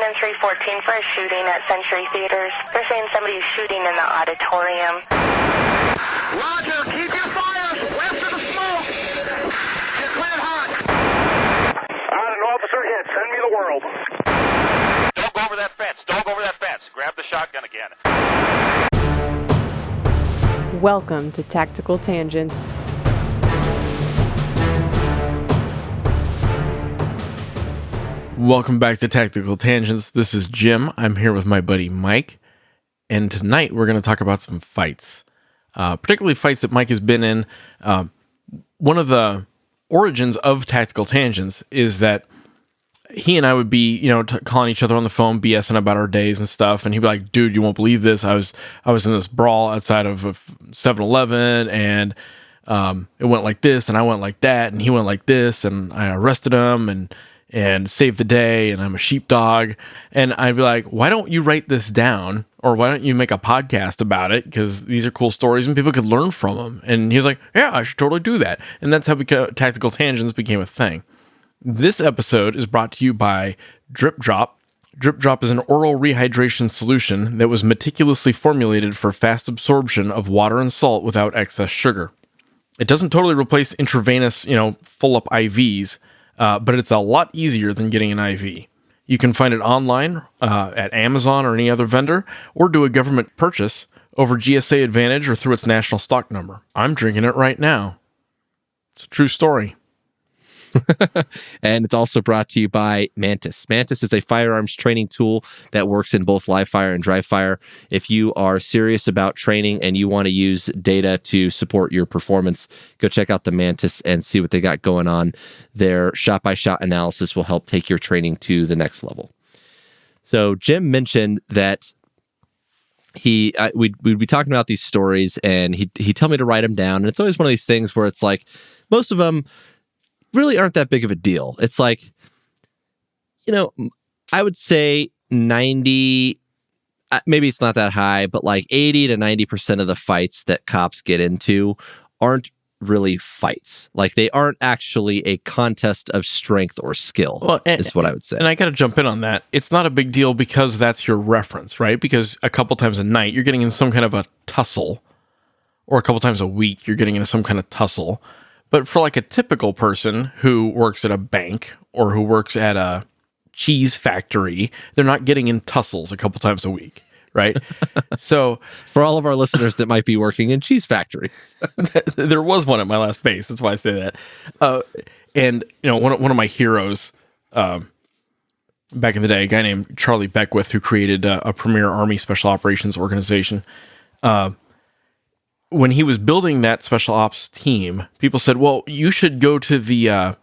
and 314 for a shooting at Century Theaters. They're saying somebody's shooting in the auditorium. Roger, keep your fires west of the smoke. You're cleared hot. An officer hit. Send me the world. Don't go over that fence. Don't go over that fence. Grab the shotgun again. Welcome to Tactical Tangents. Welcome back to Tactical Tangents. This is Jim. I'm here with my buddy Mike. And tonight we're going to talk about some fights. Particularly fights that Mike has been in. One of the origins of Tactical Tangents is that he and I would be, calling each other on the phone, BSing about our days and stuff. And he'd be like, dude, you won't believe this. I was in this brawl outside of a 7-Eleven and it went like this and I went like that and he went like this and I arrested him and saved the day and I'm a sheepdog. And I'd be like, why don't you write this down? Or why don't you make a podcast about it? Because these are cool stories and people could learn from them. And he was like, yeah, I should totally do that. And that's how Tactical Tangents became a thing. This episode is brought to you by Drip Drop. Drip Drop is an oral rehydration solution that was meticulously formulated for fast absorption of water and salt without excess sugar. It doesn't totally replace intravenous, full-up IVs, but it's a lot easier than getting an IV. You can find it online at Amazon or any other vendor, or do a government purchase over GSA Advantage or through its national stock number. I'm drinking it right now. It's a true story. And it's also brought to you by Mantis. Mantis is a firearms training tool that works in both live fire and dry fire. If you are serious about training and you want to use data to support your performance, go check out the Mantis and see what they got going on. Their shot-by-shot analysis will help take your training to the next level. So Jim mentioned that we'd be talking about these stories and he'd tell me to write them down. And it's always one of these things where it's like, most of them really aren't that big of a deal. It's like, I would say 90, maybe it's not that high, but like 80 to 90% of the fights that cops get into aren't really fights. Like they aren't actually a contest of strength or skill, is what I would say. And I got to jump in on that. It's not a big deal because that's your reference, right? Because a couple times a night, you're getting in some kind of a tussle, or a couple times a week, you're getting into some kind of tussle. But for like a typical person who works at a bank or who works at a cheese factory, they're not getting in tussles a couple times a week, right? So for all of our listeners that might be working in cheese factories, there was one at my last base. That's why I say that. And one of my heroes back in the day, a guy named Charlie Beckwith, who created a premier Army Special Operations organization. When he was building that special ops team, people said, well, you should go to the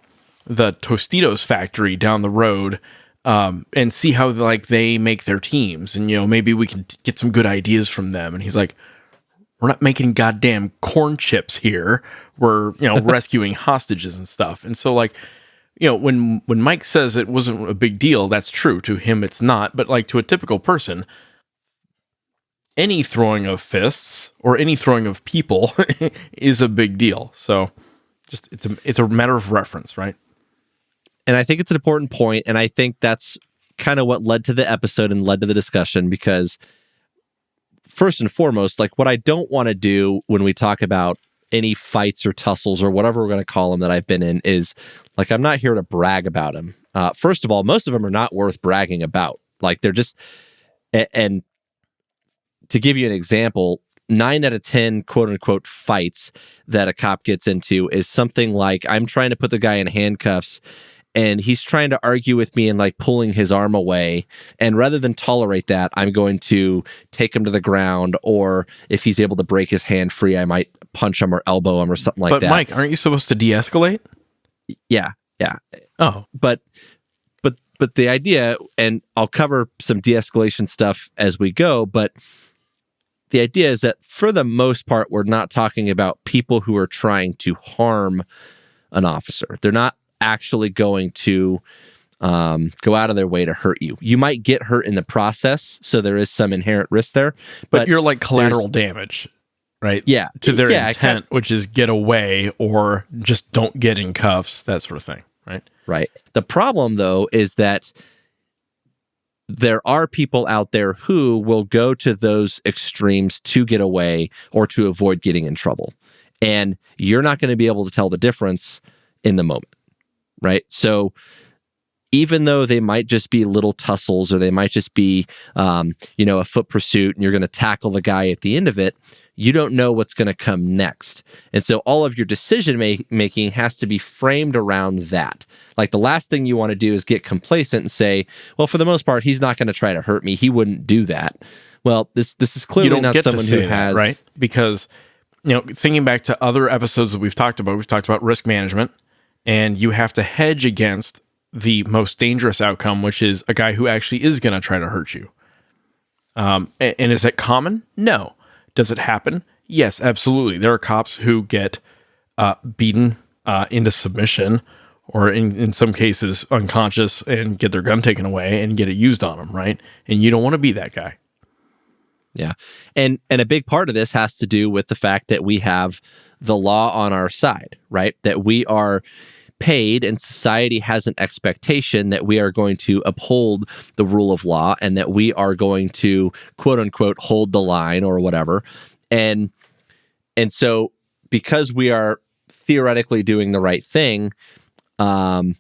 Tostitos factory down the road and see how they make their teams. And, maybe we can get some good ideas from them. And he's like, we're not making goddamn corn chips here. We're, rescuing hostages and stuff. And so when Mike says it wasn't a big deal, that's true. To him, it's not. But to a typical person, any throwing of fists or any throwing of people is a big deal. So just it's a matter of reference, right? And I think it's an important point, and I think that's kind of what led to the episode and led to the discussion, because first and foremost, what I don't want to do when we talk about any fights or tussles or whatever we're going to call them that I've been in is, I'm not here to brag about them. First of all, most of them are not worth bragging about. They're just... And to give you an example, 9 out of 10 quote unquote fights that a cop gets into is something like, I'm trying to put the guy in handcuffs and he's trying to argue with me and pulling his arm away. And rather than tolerate that, I'm going to take him to the ground, or if he's able to break his hand free, I might punch him or elbow him or something like that. But Mike, aren't you supposed to de-escalate? Yeah. Oh. But the idea, and I'll cover some de-escalation stuff as we go, but the idea is that for the most part, we're not talking about people who are trying to harm an officer. They're not actually going to go out of their way to hurt you. You might get hurt in the process, so there is some inherent risk there. But you're like collateral damage, right? Yeah. To their intent, which is get away or just don't get in cuffs, that sort of thing, right? Right. The problem, though, is that there are people out there who will go to those extremes to get away or to avoid getting in trouble. And you're not going to be able to tell the difference in the moment, right? So even though they might just be little tussles or they might just be, a foot pursuit and you're going to tackle the guy at the end of it, you don't know what's going to come next. And so all of your decision making has to be framed around that. Like the last thing you want to do is get complacent and say, well, for the most part, he's not going to try to hurt me. He wouldn't do that. Well, this is clearly not someone who has... right? Because, thinking back to other episodes that we've talked about risk management, and you have to hedge against the most dangerous outcome, which is a guy who actually is going to try to hurt you. And is that common? No. Does it happen? Yes, absolutely. There are cops who get beaten into submission, or in some cases unconscious, and get their gun taken away and get it used on them, right? And you don't want to be that guy. Yeah. And a big part of this has to do with the fact that we have the law on our side, right? That we are paid and society has an expectation that we are going to uphold the rule of law and that we are going to, quote unquote, hold the line or whatever. And so because we are theoretically doing the right thing, we're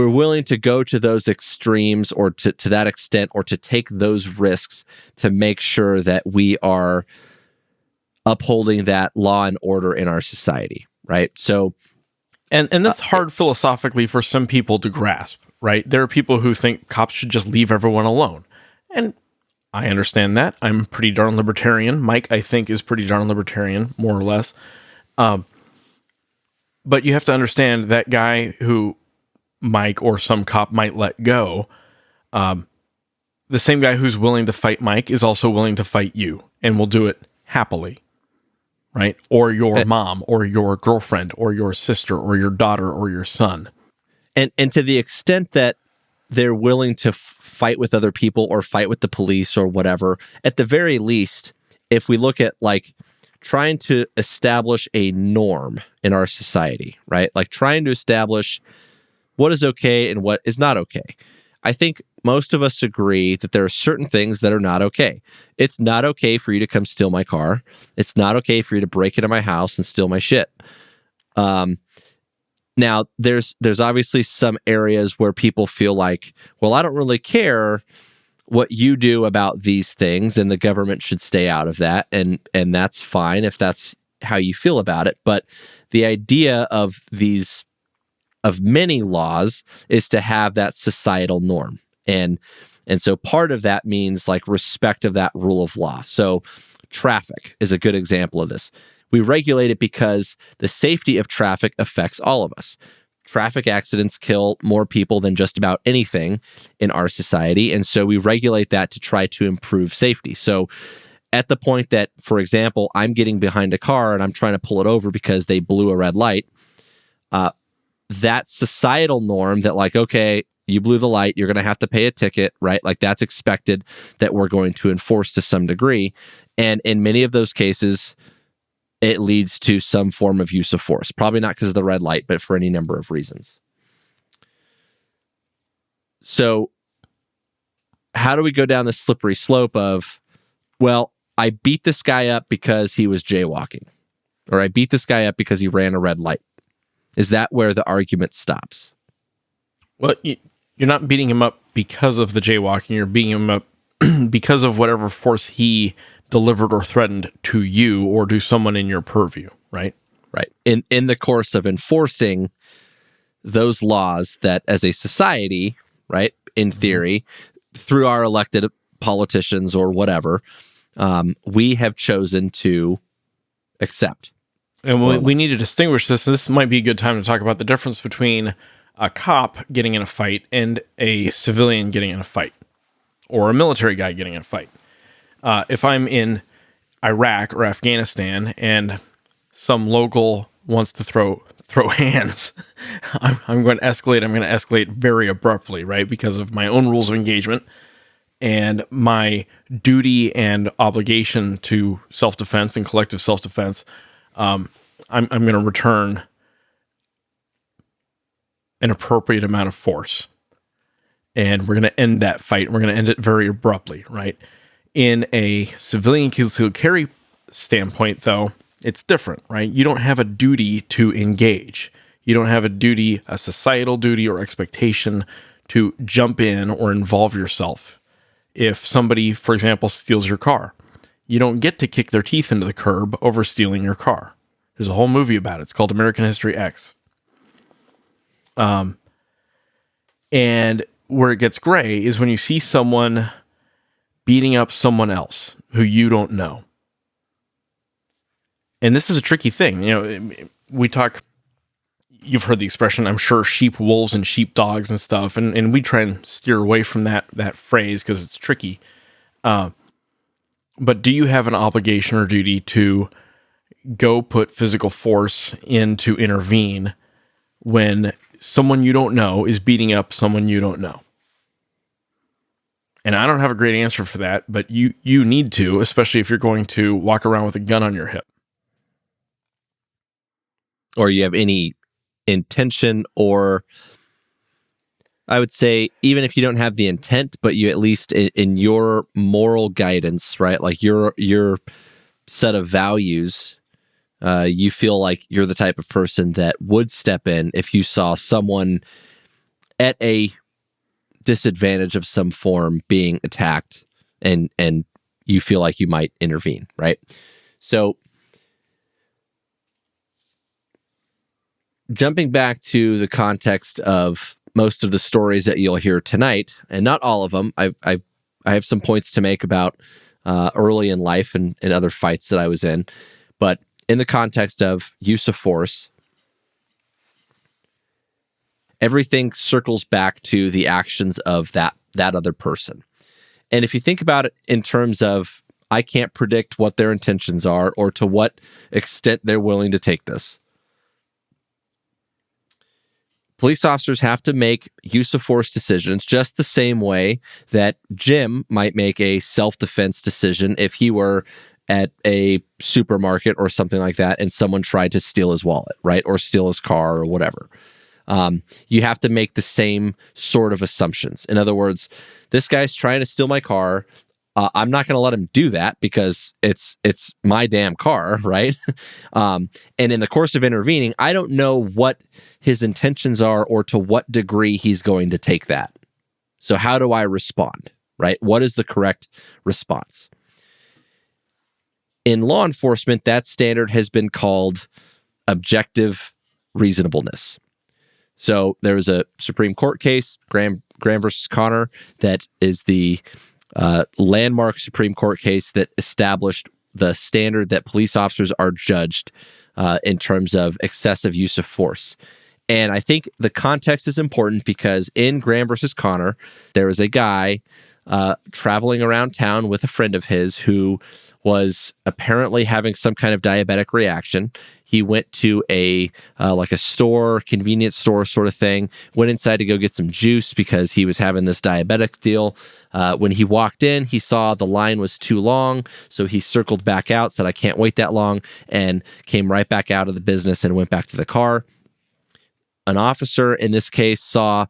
willing to go to those extremes or to that extent or to take those risks to make sure that we are upholding that law and order in our society, right? So, and that's hard philosophically for some people to grasp, right? There are people who think cops should just leave everyone alone. And I understand that. I'm pretty darn libertarian. Mike, I think, is pretty darn libertarian, more or less. But you have to understand that guy who Mike or some cop might let go, the same guy who's willing to fight Mike is also willing to fight you and will do it happily, right? Or your mom or your girlfriend or your sister or your daughter or your son. And to the extent that they're willing to fight with other people or fight with the police or whatever, at the very least, if we look at like trying to establish a norm in our society, right? Like trying to establish what is okay and what is not okay. I think most of us agree that there are certain things that are not okay. It's not okay for you to come steal my car. It's not okay for you to break into my house and steal my shit. Now, there's obviously some areas where people feel like, well, I don't really care what you do about these things, and the government should stay out of that, and that's fine if that's how you feel about it. But the idea of many laws is to have that societal norm. And so part of that means like respect of that rule of law. So traffic is a good example of this. We regulate it because the safety of traffic affects all of us. Traffic accidents kill more people than just about anything in our society. And so we regulate that to try to improve safety. So at the point that, for example, I'm getting behind a car and I'm trying to pull it over because they blew a red light, that societal norm that like, okay, you blew the light, you're going to have to pay a ticket, right? Like that's expected that we're going to enforce to some degree. And in many of those cases, it leads to some form of use of force. Probably not because of the red light, but for any number of reasons. So how do we go down the slippery slope of, well, I beat this guy up because he was jaywalking, or I beat this guy up because he ran a red light? Is that where the argument stops? Well, you're not beating him up because of the jaywalking. You're beating him up because of whatever force he delivered or threatened to you or to someone in your purview, right? Right. In the course of enforcing those laws that as a society, right, in theory, through our elected politicians or whatever, we have chosen to accept. And we need to distinguish this. This might be a good time to talk about the difference between a cop getting in a fight and a civilian getting in a fight, or a military guy getting in a fight. If I'm in Iraq or Afghanistan and some local wants to throw hands, I'm going to escalate. I'm going to escalate very abruptly, right? Because of my own rules of engagement and my duty and obligation to self-defense and collective self-defense. I'm going to return an appropriate amount of force. and we're going to end that fight. We're going to end it very abruptly, right? In a civilian concealed carry standpoint, though, it's different, right? You don't have a duty to engage. You don't have a duty, a societal duty or expectation to jump in or involve yourself. If somebody, for example, steals your car, you don't get to kick their teeth into the curb over stealing your car. There's a whole movie about it. It's called American History X. And where it gets gray is when you see someone beating up someone else who you don't know. And this is a tricky thing. You know, we talk, you've heard the expression, I'm sure, sheep wolves and sheep dogs and stuff. And we try and steer away from that phrase because it's tricky. But do you have an obligation or duty to go put physical force in to intervene when someone you don't know is beating up someone you don't know? And I don't have a great answer for that, but you need to, especially if you're going to walk around with a gun on your hip. Or you have any intention, or I would say even if you don't have the intent, but you at least in your moral guidance, right? Like your set of values, you feel like you're the type of person that would step in if you saw someone at a disadvantage of some form being attacked, and you feel like you might intervene, right? So jumping back to the context of most of the stories that you'll hear tonight, and not all of them, I have some points to make about early in life and other fights that I was in, but in the context of use of force, everything circles back to the actions of that other person. And if you think about it in terms of, I can't predict what their intentions are or to what extent they're willing to take this. Police officers have to make use of force decisions just the same way that Jim might make a self-defense decision if he were at a supermarket or something like that and someone tried to steal his wallet, right? Or steal his car or whatever. You have to make the same sort of assumptions. In other words, this guy's trying to steal my car. I'm not going to let him do that because it's my damn car, right? And in the course of intervening, I don't know what his intentions are or to what degree he's going to take that. So how do I respond, right? What is the correct response? In law enforcement, that standard has been called objective reasonableness. So there was a Supreme Court case, Graham versus Connor, that is the landmark Supreme Court case that established the standard that police officers are judged in terms of excessive use of force. And I think the context is important because in Graham versus Connor, there was a guy traveling around town with a friend of his who was apparently having some kind of diabetic reaction. He went to a store, convenience store sort of thing, went inside to go get some juice because he was having this diabetic deal. When he walked in, he saw the line was too long, so he circled back out, said, I can't wait that long, and came right back out of the business and went back to the car. An officer in this case saw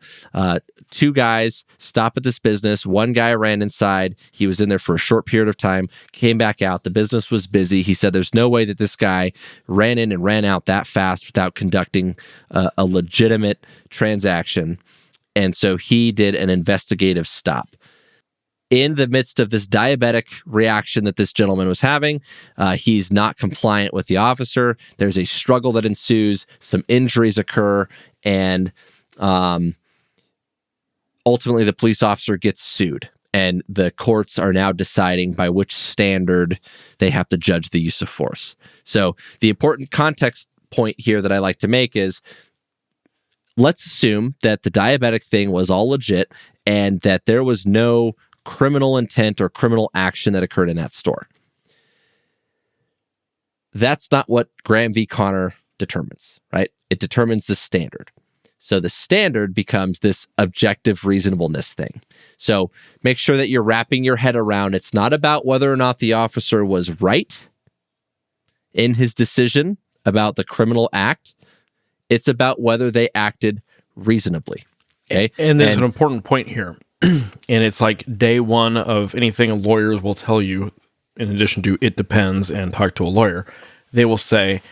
two guys stop at this business. One guy ran inside. He was in there for a short period of time, came back out. The business was busy. He said there's no way that this guy ran in and ran out that fast without conducting a legitimate transaction. And so he did an investigative stop. In the midst of this diabetic reaction that this gentleman was having, he's not compliant with the officer. There's a struggle that ensues. Some injuries occur, and ultimately the police officer gets sued. And the courts are now deciding by which standard they have to judge the use of force. So the important context point here that I like to make is, let's assume that the diabetic thing was all legit and that there was no criminal intent or criminal action that occurred in that store. That's not what Graham v. Connor determines, right? It determines the standard. So the standard becomes this objective reasonableness thing. So make sure that you're wrapping your head around, it's not about whether or not the officer was right in his decision about the criminal act. It's about whether they acted reasonably. Okay. And there's an important point here. And it's like day one of anything lawyers will tell you, in addition to it depends and talk to a lawyer, they will say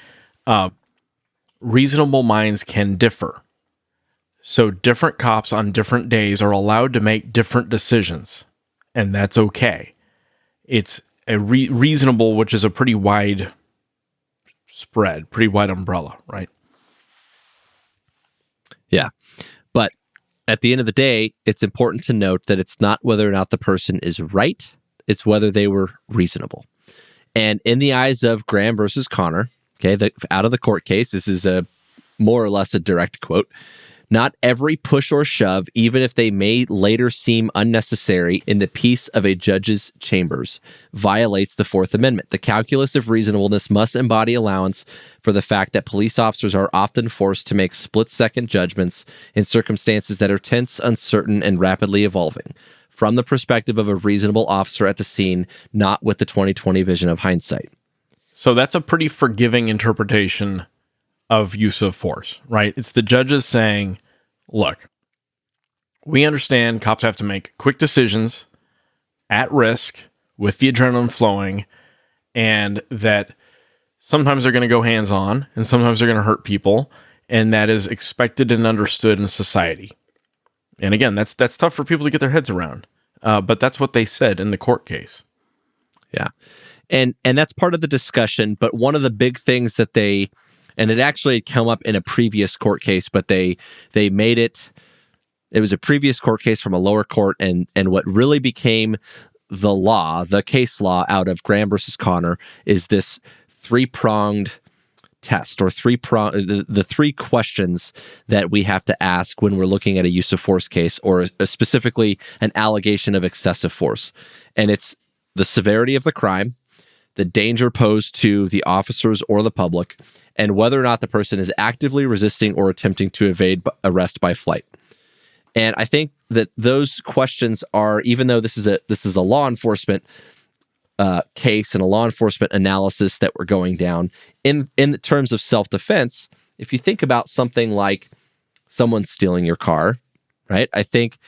reasonable minds can differ. So different cops on different days are allowed to make different decisions, and that's okay. It's a reasonable, which is a pretty wide spread, pretty wide umbrella, right? Yeah. But at the end of the day, it's important to note that it's not whether or not the person is right, it's whether they were reasonable. And in the eyes of Graham versus Connor, okay, out of the court case, this is a more or less a direct quote. Not every push or shove, even if they may later seem unnecessary in the peace of a judge's chambers, violates the Fourth Amendment. The calculus of reasonableness must embody allowance for the fact that police officers are often forced to make split-second judgments in circumstances that are tense, uncertain, and rapidly evolving, from the perspective of a reasonable officer at the scene, not with the 20/20 vision of hindsight. So that's a pretty forgiving interpretation of use of force, right? It's the judges saying, look, we understand cops have to make quick decisions at risk with the adrenaline flowing, and that sometimes they're going to go hands-on and sometimes they're going to hurt people, and that is expected and understood in society. And again, that's tough for people to get their heads around. But that's what they said in the court case. Yeah. And that's part of the discussion. But one of the big things that and it actually had come up in a previous court case, but they made it was a previous court case from a lower court. And what really became the case law out of Graham versus Connor is this three-pronged test, or the three questions that we have to ask when we're looking at a use of force case, or specifically an allegation of excessive force. And it's the severity of the crime, the danger posed to the officers or the public, and whether or not the person is actively resisting or attempting to evade arrest by flight. And I think that those questions are, even though this is a law enforcement case and a law enforcement analysis that we're going down, in terms of self-defense, if you think about something like someone stealing your car, right? I think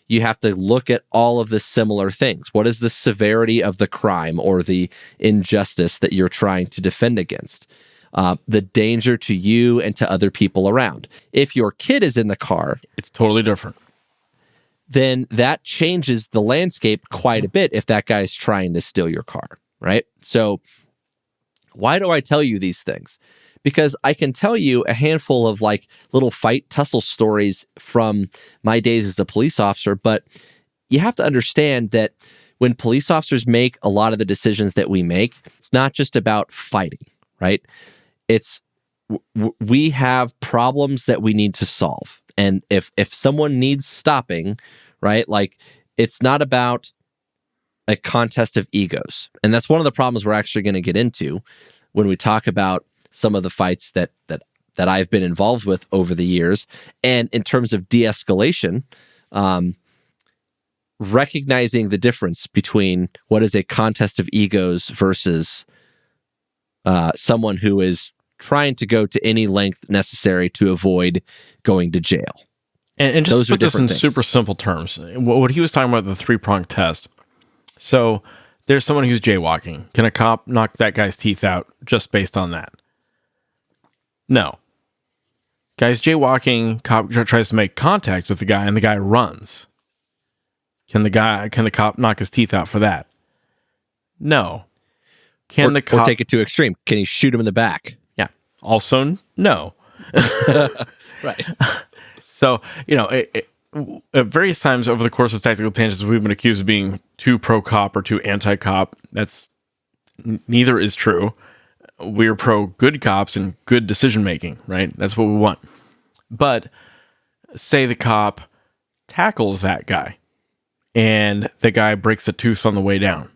you have to look at all of the similar things. What is the severity of the crime or the injustice that you're trying to defend against? The danger to you and to other people around. If your kid is in the car, it's totally different. Then that changes the landscape quite a bit if that guy's trying to steal your car, right? So why do I tell you these things? Because I can tell you a handful of like little fight tussle stories from my days as a police officer, but you have to understand that when police officers make a lot of the decisions that we make, it's not just about fighting, right? It's we have problems that we need to solve. And if someone needs stopping, right, like it's not about a contest of egos. And that's one of the problems we're actually going to get into when we talk about some of the fights that I've been involved with over the years. And in terms of de-escalation, recognizing the difference between what is a contest of egos versus someone who is trying to go to any length necessary to avoid going to jail. And just put this in super simple terms. What he was talking about, the three-pronged test. So there's someone who's jaywalking. Can a cop knock that guy's teeth out just based on that? No. Guy's jaywalking, cop tries to make contact with the guy, and the guy runs. Can the cop knock his teeth out for that? No. Or take it to extreme? Can he shoot him in the back? Yeah. Also, no. Right. So, at various times over the course of Tactical Tangents, we've been accused of being too pro-cop or too anti-cop. Neither is true. We're pro-good cops and good decision-making, right? That's what we want. But say the cop tackles that guy and the guy breaks a tooth on the way down.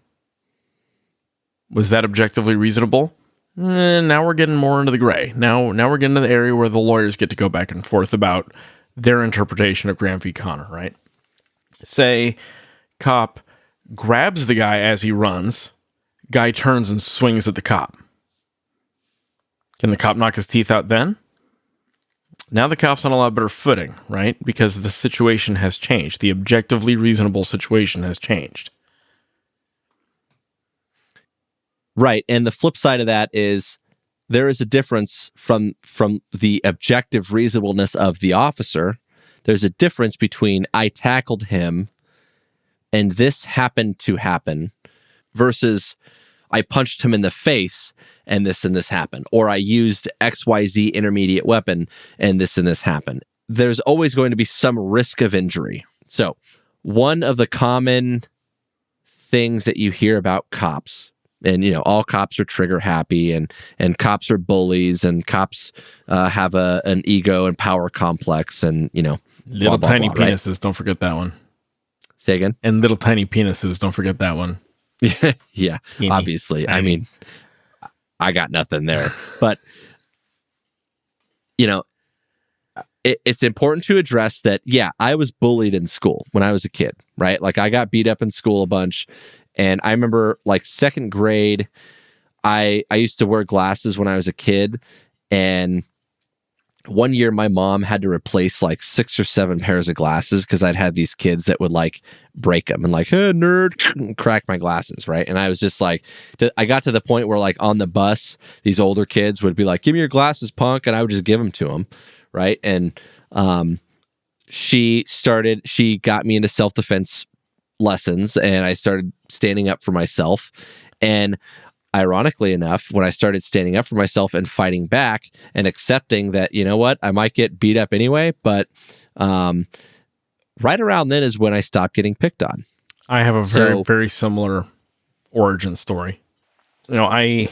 Was that objectively reasonable? Now we're getting more into the gray. Now we're getting to the area where the lawyers get to go back and forth about their interpretation of Graham v. Connor, right? Say cop grabs the guy as he runs, guy turns and swings at the cop. Can the cop knock his teeth out then? Now the cop's on a lot better footing, right? Because the situation has changed. The objectively reasonable situation has changed. Right. And the flip side of that is there is a difference from the objective reasonableness of the officer. There's a difference between I tackled him and this happened to happen versus I punched him in the face and this happened, or I used XYZ intermediate weapon and this happened. There's always going to be some risk of injury. So one of the common things that you hear about cops, and all cops are trigger happy, and cops are bullies, and cops have an ego and power complex, and little blah, blah, tiny blah, penises. Right? Don't forget that one. Say again. And little tiny penises. Don't forget that one. Yeah, Teeny. obviously. I mean, I got nothing there, but it's important to address that. Yeah, I was bullied in school when I was a kid, right? Like I got beat up in school a bunch. And I remember like second grade, I used to wear glasses when I was a kid. And one year my mom had to replace like 6 or 7 pairs of glasses because I'd had these kids that would like break them and like, hey, nerd, crack my glasses, right? And I was just like, I got to the point where like on the bus, these older kids would be like, give me your glasses, punk. And I would just give them to them, right? And she got me into self-defense lessons, and I started standing up for myself. And ironically enough, when I started standing up for myself and fighting back and accepting that, you know what, I might get beat up anyway, but right around then is when I stopped getting picked on. I have a very similar origin story. I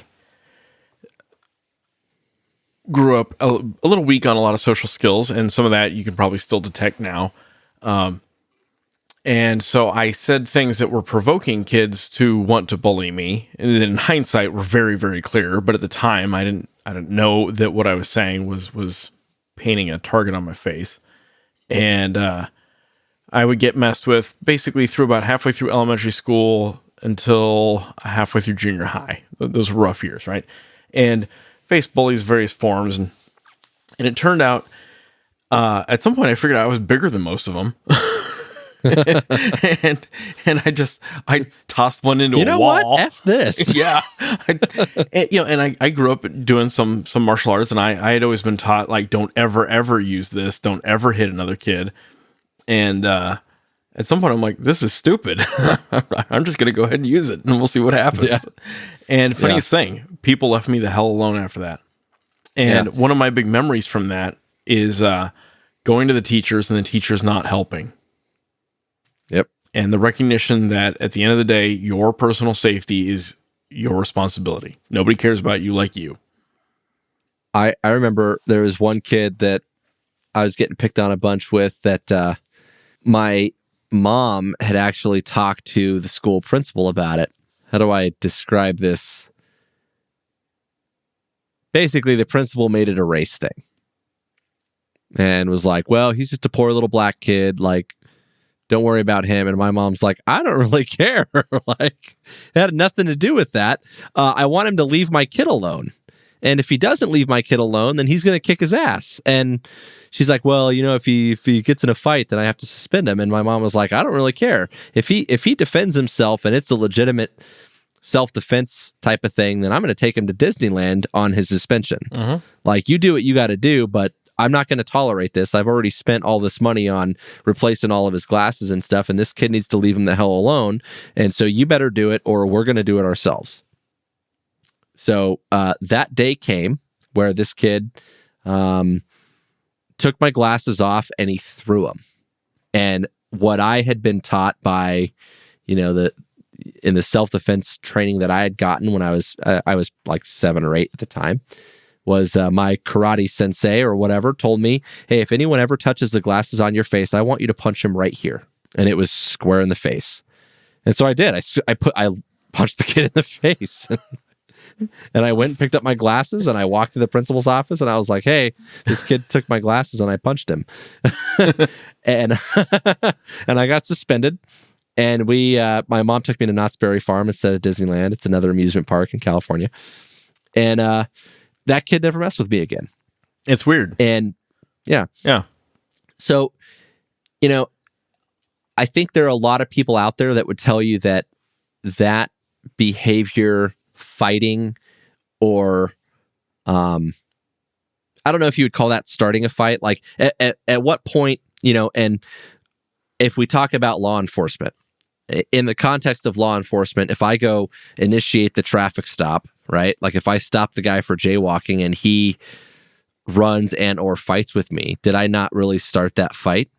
grew up a little weak on a lot of social skills, and some of that you can probably still detect now. And so I said things that were provoking kids to want to bully me, and in hindsight were very, very clear. But at the time, I didn't know that what I was saying was painting a target on my face. And I would get messed with basically through about halfway through elementary school until halfway through junior high. Those were rough years, right? And faced bullies, various forms, and it turned out at some point I figured out I was bigger than most of them. and I tossed one into a wall. What? F this. Yeah. I grew up doing some martial arts, and I had always been taught, like, don't ever use this. Don't ever hit another kid. And at some point I'm like, this is stupid. I'm just going to go ahead and use it, and we'll see what happens. Yeah. And funniest thing, people left me the hell alone after that. And one of my big memories from that is going to the teachers and the teachers not helping. Yep. And the recognition that at the end of the day, your personal safety is your responsibility. Nobody cares about you like you. I remember there was one kid that I was getting picked on a bunch with that my mom had actually talked to the school principal about it. How do I describe this? Basically, the principal made it a race thing and was like, well, he's just a poor little black kid. Like, don't worry about him. And my mom's like, I don't really care. Like, it had nothing to do with that. I want him to leave my kid alone. And if he doesn't leave my kid alone, then he's going to kick his ass. And she's like, well, if he gets in a fight, then I have to suspend him. And my mom was like, I don't really care. If he defends himself and it's a legitimate self-defense type of thing, then I'm going to take him to Disneyland on his suspension. Mm-hmm. Like, you do what you got to do, but I'm not going to tolerate this. I've already spent all this money on replacing all of his glasses and stuff, and this kid needs to leave him the hell alone. And so you better do it, or we're going to do it ourselves. So that day came where this kid took my glasses off and he threw them. And what I had been taught by, in the self-defense training that I had gotten when I was like 7 or 8 at the time, was my karate sensei or whatever told me, hey, if anyone ever touches the glasses on your face, I want you to punch him right here. And it was square in the face. And so I did. I punched the kid in the face. And I went and picked up my glasses and I walked to the principal's office and I was like, hey, this kid took my glasses and I punched him. and I got suspended. And my mom took me to Knott's Berry Farm instead of Disneyland. It's another amusement park in California. And that kid never messed with me again. It's weird. And Yeah. Yeah. So, I think there are a lot of people out there that would tell you that behavior, fighting, or I don't know if you would call that starting a fight. Like at what point, and if we talk about law enforcement, in the context of law enforcement, if I go initiate the traffic stop, right? Like if I stop the guy for jaywalking and he runs and or fights with me, did I not really start that fight?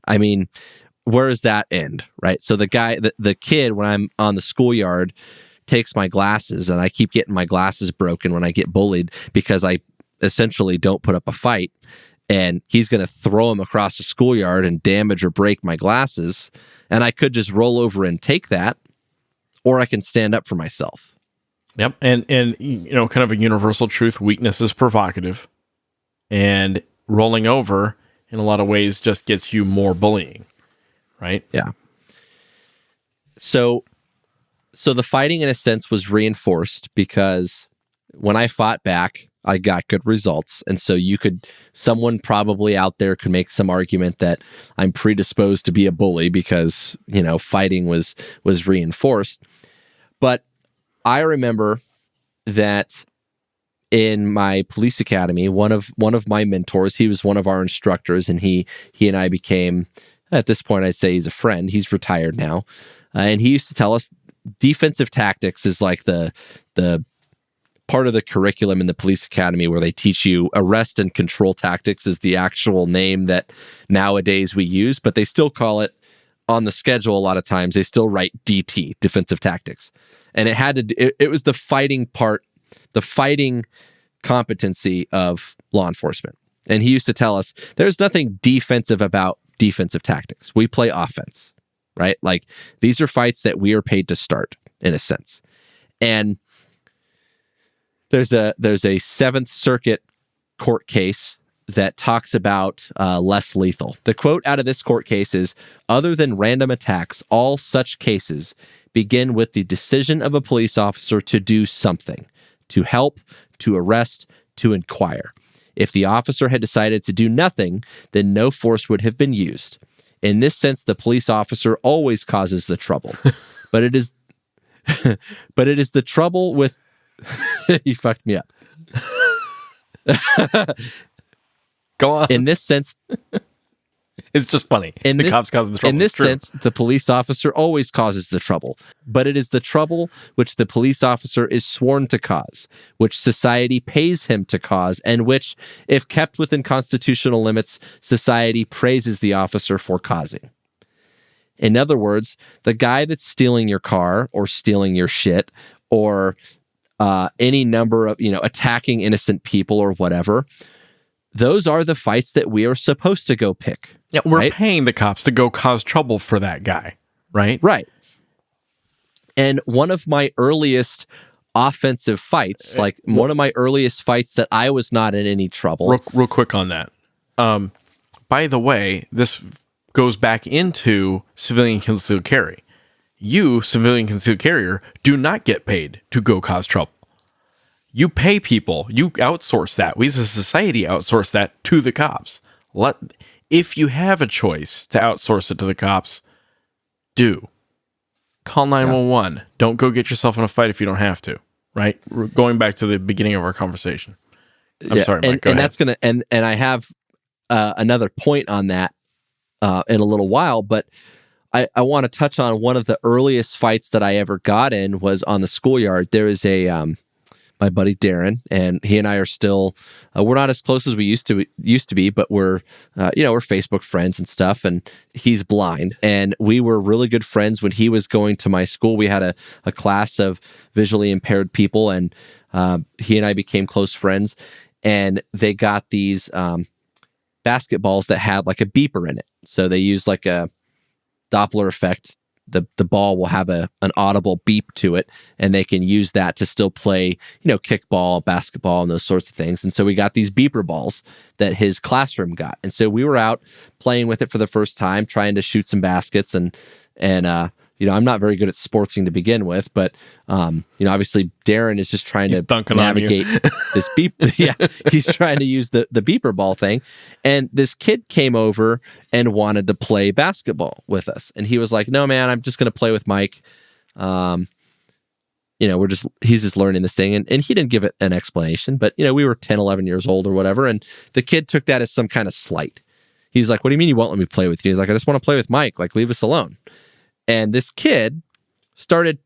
I mean, where does that end, right? So the guy, the kid, when I'm on the schoolyard, takes my glasses, and I keep getting my glasses broken when I get bullied because I essentially don't put up a fight, and he's going to throw them across the schoolyard and damage or break my glasses, and I could just roll over and take that, or I can stand up for myself. Yep. And kind of a universal truth, weakness is provocative, and rolling over in a lot of ways just gets you more bullying, right? Yeah. So the fighting, in a sense, was reinforced because when I fought back, I got good results. And so someone probably out there could make some argument that I'm predisposed to be a bully because, fighting was reinforced. But I remember that in my police academy, one of my mentors, he was one of our instructors, and he and I became, at this point, I'd say he's a friend. He's retired now. And he used to tell us defensive tactics is like the part of the curriculum in the police academy where they teach you arrest and control tactics is the actual name that nowadays we use, but they still call it on the schedule. A lot of times they still write DT, defensive tactics. And it was the fighting part, the fighting competency of law enforcement. And he used to tell us there's nothing defensive about defensive tactics. We play offense, right? Like these are fights that we are paid to start in a sense. And there's a Seventh Circuit court case that talks about less lethal. The quote out of this court case is, "Other than random attacks, all such cases begin with the decision of a police officer to do something, to help, to arrest, to inquire. If the officer had decided to do nothing, then no force would have been used. In this sense, the police officer always causes the trouble. But it is the trouble with..." You fucked me up. Go on. In this sense, it's just funny. The cops causing the trouble. In this sense, the police officer always causes the trouble. But it is the trouble which the police officer is sworn to cause, which society pays him to cause, and which, if kept within constitutional limits, society praises the officer for causing. In other words, the guy that's stealing your car or stealing your shit or any number of, attacking innocent people or whatever, those are the fights that we are supposed to go pick. Yeah, we're right? paying the cops to go cause trouble for that guy, right? Right. And one of my earliest offensive fights, one of my earliest fights that I was not in any trouble. Real quick on that. By the way, this goes back into civilian concealed carry. You, civilian concealed carrier, do not get paid to go cause trouble. You pay people. You outsource that. We as a society outsource that to the cops. If you have a choice to outsource it to the cops, do. Call 911. Yeah. Don't go get yourself in a fight if you don't have to. Right? Going back to the beginning of our conversation. I'm sorry, Mike. Go ahead. That's gonna and I have another point on that in a little while, but I want to touch on one of the earliest fights that I ever got in was on the schoolyard. There is my buddy Darren, and he and I are still, we're not as close as we used to be, but we're Facebook friends and stuff, and he's blind. And we were really good friends when he was going to my school. We had a class of visually impaired people, and he and I became close friends, and they got these basketballs that had like a beeper in it. So they used like a Doppler effect. The ball will have an audible beep to it, and they can use that to still play, kickball, basketball, and those sorts of things. And so we got these beeper balls that his classroom got. And so we were out playing with it for the first time, trying to shoot some baskets and I'm not very good at sportsing to begin with, but obviously Darren is just trying to navigate this beep. Yeah, he's trying to use the beeper ball thing. And this kid came over and wanted to play basketball with us. And he was like, "No, man, I'm just going to play with Mike. He's just learning this thing." And he didn't give it an explanation, but we were 10, 11 years old or whatever. And the kid took that as some kind of slight. He's like, "What do you mean you won't let me play with you?" He's like, "I just want to play with Mike. Like, leave us alone." And this kid started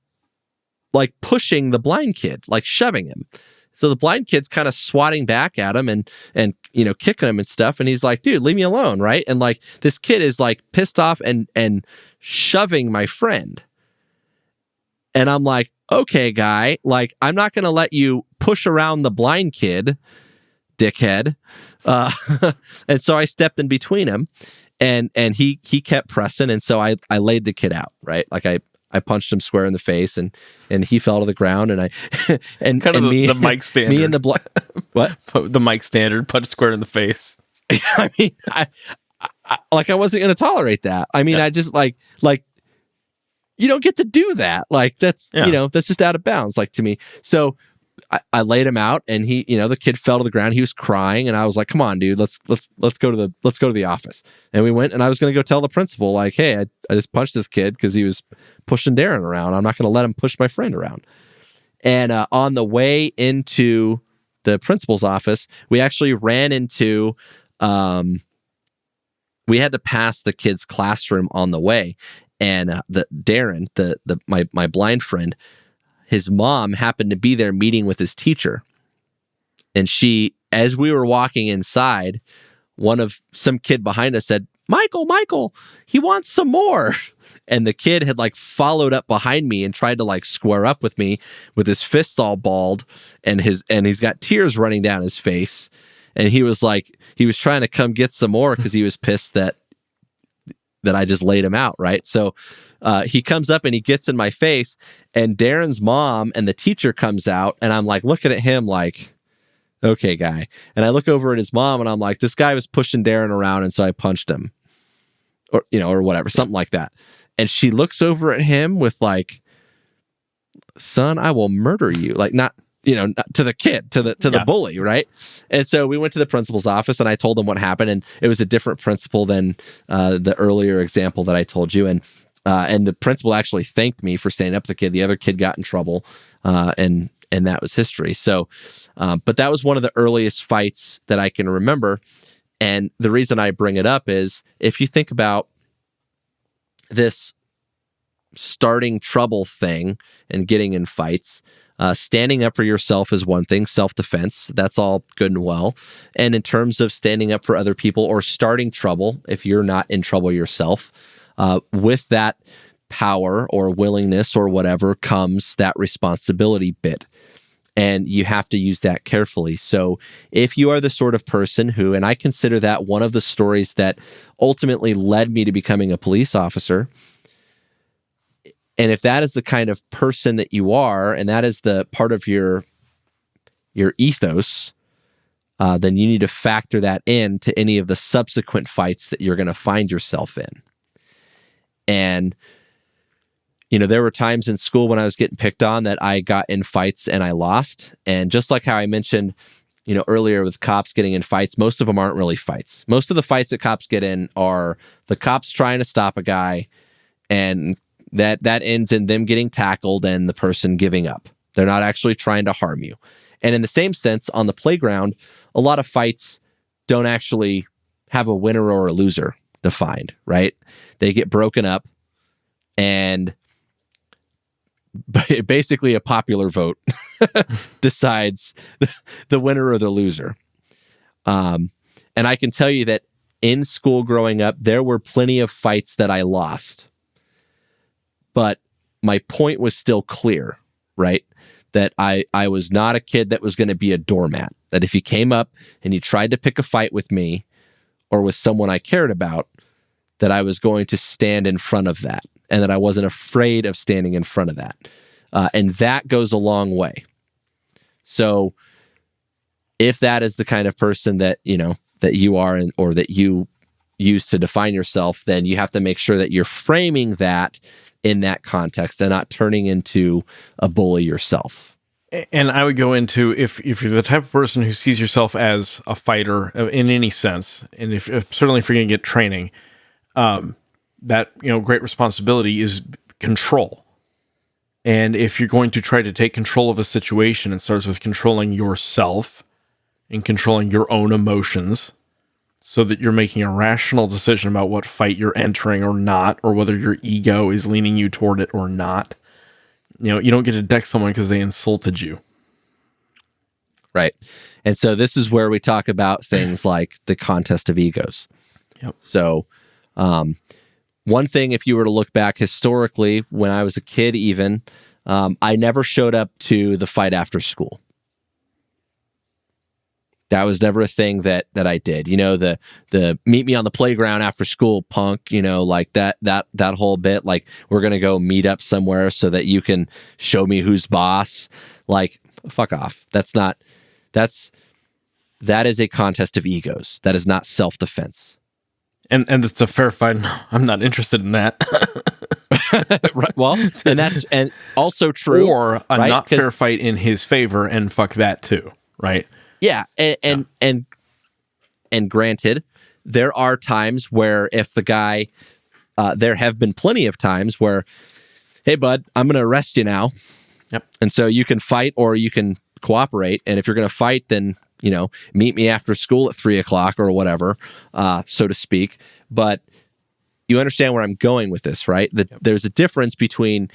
like pushing the blind kid, like shoving him. So the blind kid's kind of swatting back at him and kicking him and stuff. And he's like, "Dude, leave me alone." Right. And like this kid is like pissed off and shoving my friend. And I'm like, "Okay, guy, like, I'm not going to let you push around the blind kid, dickhead." And so I stepped in between him. And he kept pressing, and so I laid the kid out, right? Like I punched him square in the face, and he fell to the ground, and the Mike standard. Me and the what? The Mike standard, punch square in the face. I mean, I wasn't going to tolerate that. I mean, I just like you don't get to do that. Like that's that's just out of bounds, like to me. So I laid him out, and he, the kid fell to the ground. He was crying, and I was like, "Come on, dude, let's go to the office." And we went, and I was going to go tell the principal, like, "Hey, I just punched this kid because he was pushing Darren around. I'm not going to let him push my friend around." And on the way into the principal's office, we actually ran into. We had to pass the kid's classroom on the way, and Darren, my blind friend, his mom happened to be there meeting with his teacher. And she, as we were walking inside, some kid behind us said, Michael, he wants some more." And the kid had like followed up behind me and tried to like square up with me with his fists all balled and he's got tears running down his face. And he was trying to come get some more because he was pissed that I just laid him out, right? So he comes up and he gets in my face, and Darren's mom and the teacher comes out, and I'm like looking at him like, "Okay, guy." And I look over at his mom, and I'm like, "This guy was pushing Darren around, and so I punched him," or whatever, something like that. And she looks over at him with like, "Son, I will murder you." Like not to the kid, to the bully, right? And so we went to the principal's office, and I told him what happened, and it was a different principal than the earlier example that I told you, and the principal actually thanked me for standing up for the kid. The other kid got in trouble, and that was history. So, but that was one of the earliest fights that I can remember, and the reason I bring it up is if you think about this starting trouble thing and getting in fights. Standing up for yourself is one thing, self-defense, that's all good and well. And in terms of standing up for other people or starting trouble, if you're not in trouble yourself, with that power or willingness or whatever comes that responsibility bit. And you have to use that carefully. So if you are the sort of person who, and I consider that one of the stories that ultimately led me to becoming a police officer, and if that is the kind of person that you are, and that is the part of your ethos, then you need to factor that in to any of the subsequent fights that you're going to find yourself in. And, there were times in school when I was getting picked on that I got in fights and I lost. And just like how I mentioned, earlier with cops getting in fights, most of them aren't really fights. Most of the fights that cops get in are the cops trying to stop a guy, and that ends in them getting tackled and the person giving up. They're not actually trying to harm you. And in the same sense, on the playground, a lot of fights don't actually have a winner or a loser defined, right? They get broken up, and basically a popular vote decides the winner or the loser. And I can tell you that in school growing up, there were plenty of fights that I lost. But my point was still clear, right? That I was not a kid that was going to be a doormat. That if you came up and you tried to pick a fight with me or with someone I cared about, that I was going to stand in front of that, and that I wasn't afraid of standing in front of that. And that goes a long way. So if that is the kind of person that, that you are, or that you use to define yourself, then you have to make sure that you're framing that in that context and not turning into a bully yourself. And I would go into if you're the type of person who sees yourself as a fighter in any sense, and if certainly if you're going to get training, that great responsibility is control. And if you're going to try to take control of a situation, it starts with controlling yourself and controlling your own emotions, so that you're making a rational decision about what fight you're entering or not, or whether your ego is leaning you toward it or not. You don't get to deck someone because they insulted you. Right. And so this is where we talk about things like the contest of egos. Yep. So one thing, if you were to look back historically, when I was a kid even, I never showed up to the fight after school. That was never a thing that I did. The meet me on the playground after school, punk, like that whole bit, like we're going to go meet up somewhere so that you can show me who's boss. Like, fuck off. That is a contest of egos. That is not self-defense. And it's a fair fight. I'm not interested in that. Right. Well, and also true. Or a right? not fair fight in his favor, and fuck that too. Right. Yeah, and granted, there are times where if the guy, there have been plenty of times where, hey bud, I'm going to arrest you now. Yep. And so you can fight or you can cooperate. And if you're going to fight, then meet me after school at 3:00 or whatever, so to speak. But you understand where I'm going with this, right? There's a difference between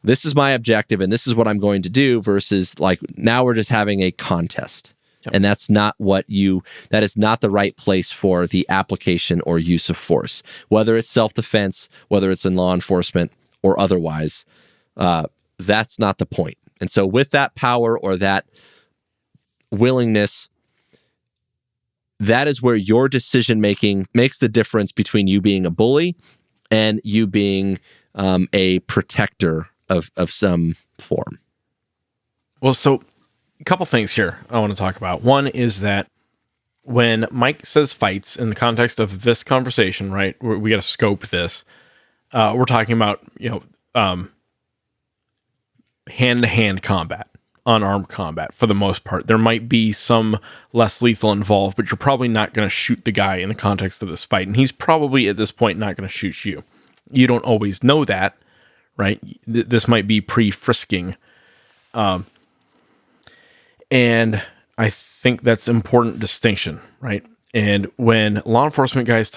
this is my objective and this is what I'm going to do versus like now we're just having a contest. Yep. And that's not that is not the right place for the application or use of force, whether it's self-defense, whether it's in law enforcement or otherwise. That's not the point. And so with that power or that willingness, that is where your decision-making makes the difference between you being a bully and you being a protector of some form. Well, so a couple things here I want to talk about. One is that when Mike says fights in the context of this conversation, right, we got to scope this. We're talking about, hand-to-hand combat, unarmed combat for the most part. There might be some less lethal involved, but you're probably not going to shoot the guy in the context of this fight. And he's probably at this point not going to shoot you. You don't always know that, right? This might be pre-frisking. And I think that's an important distinction, right? And when law enforcement guys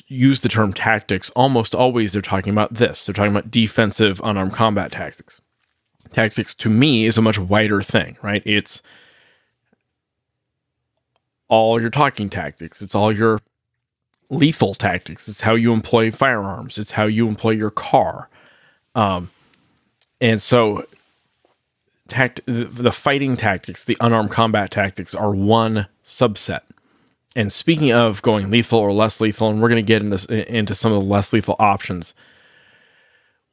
use the term tactics, almost always they're talking about this. They're talking about defensive unarmed combat tactics. Tactics to me is a much wider thing, right? It's all your talking tactics. It's all your lethal tactics. It's how you employ firearms. It's how you employ your car. And so the fighting tactics, the unarmed combat tactics are one subset. And speaking of going lethal or less lethal, and we're going to get into some of the less lethal options,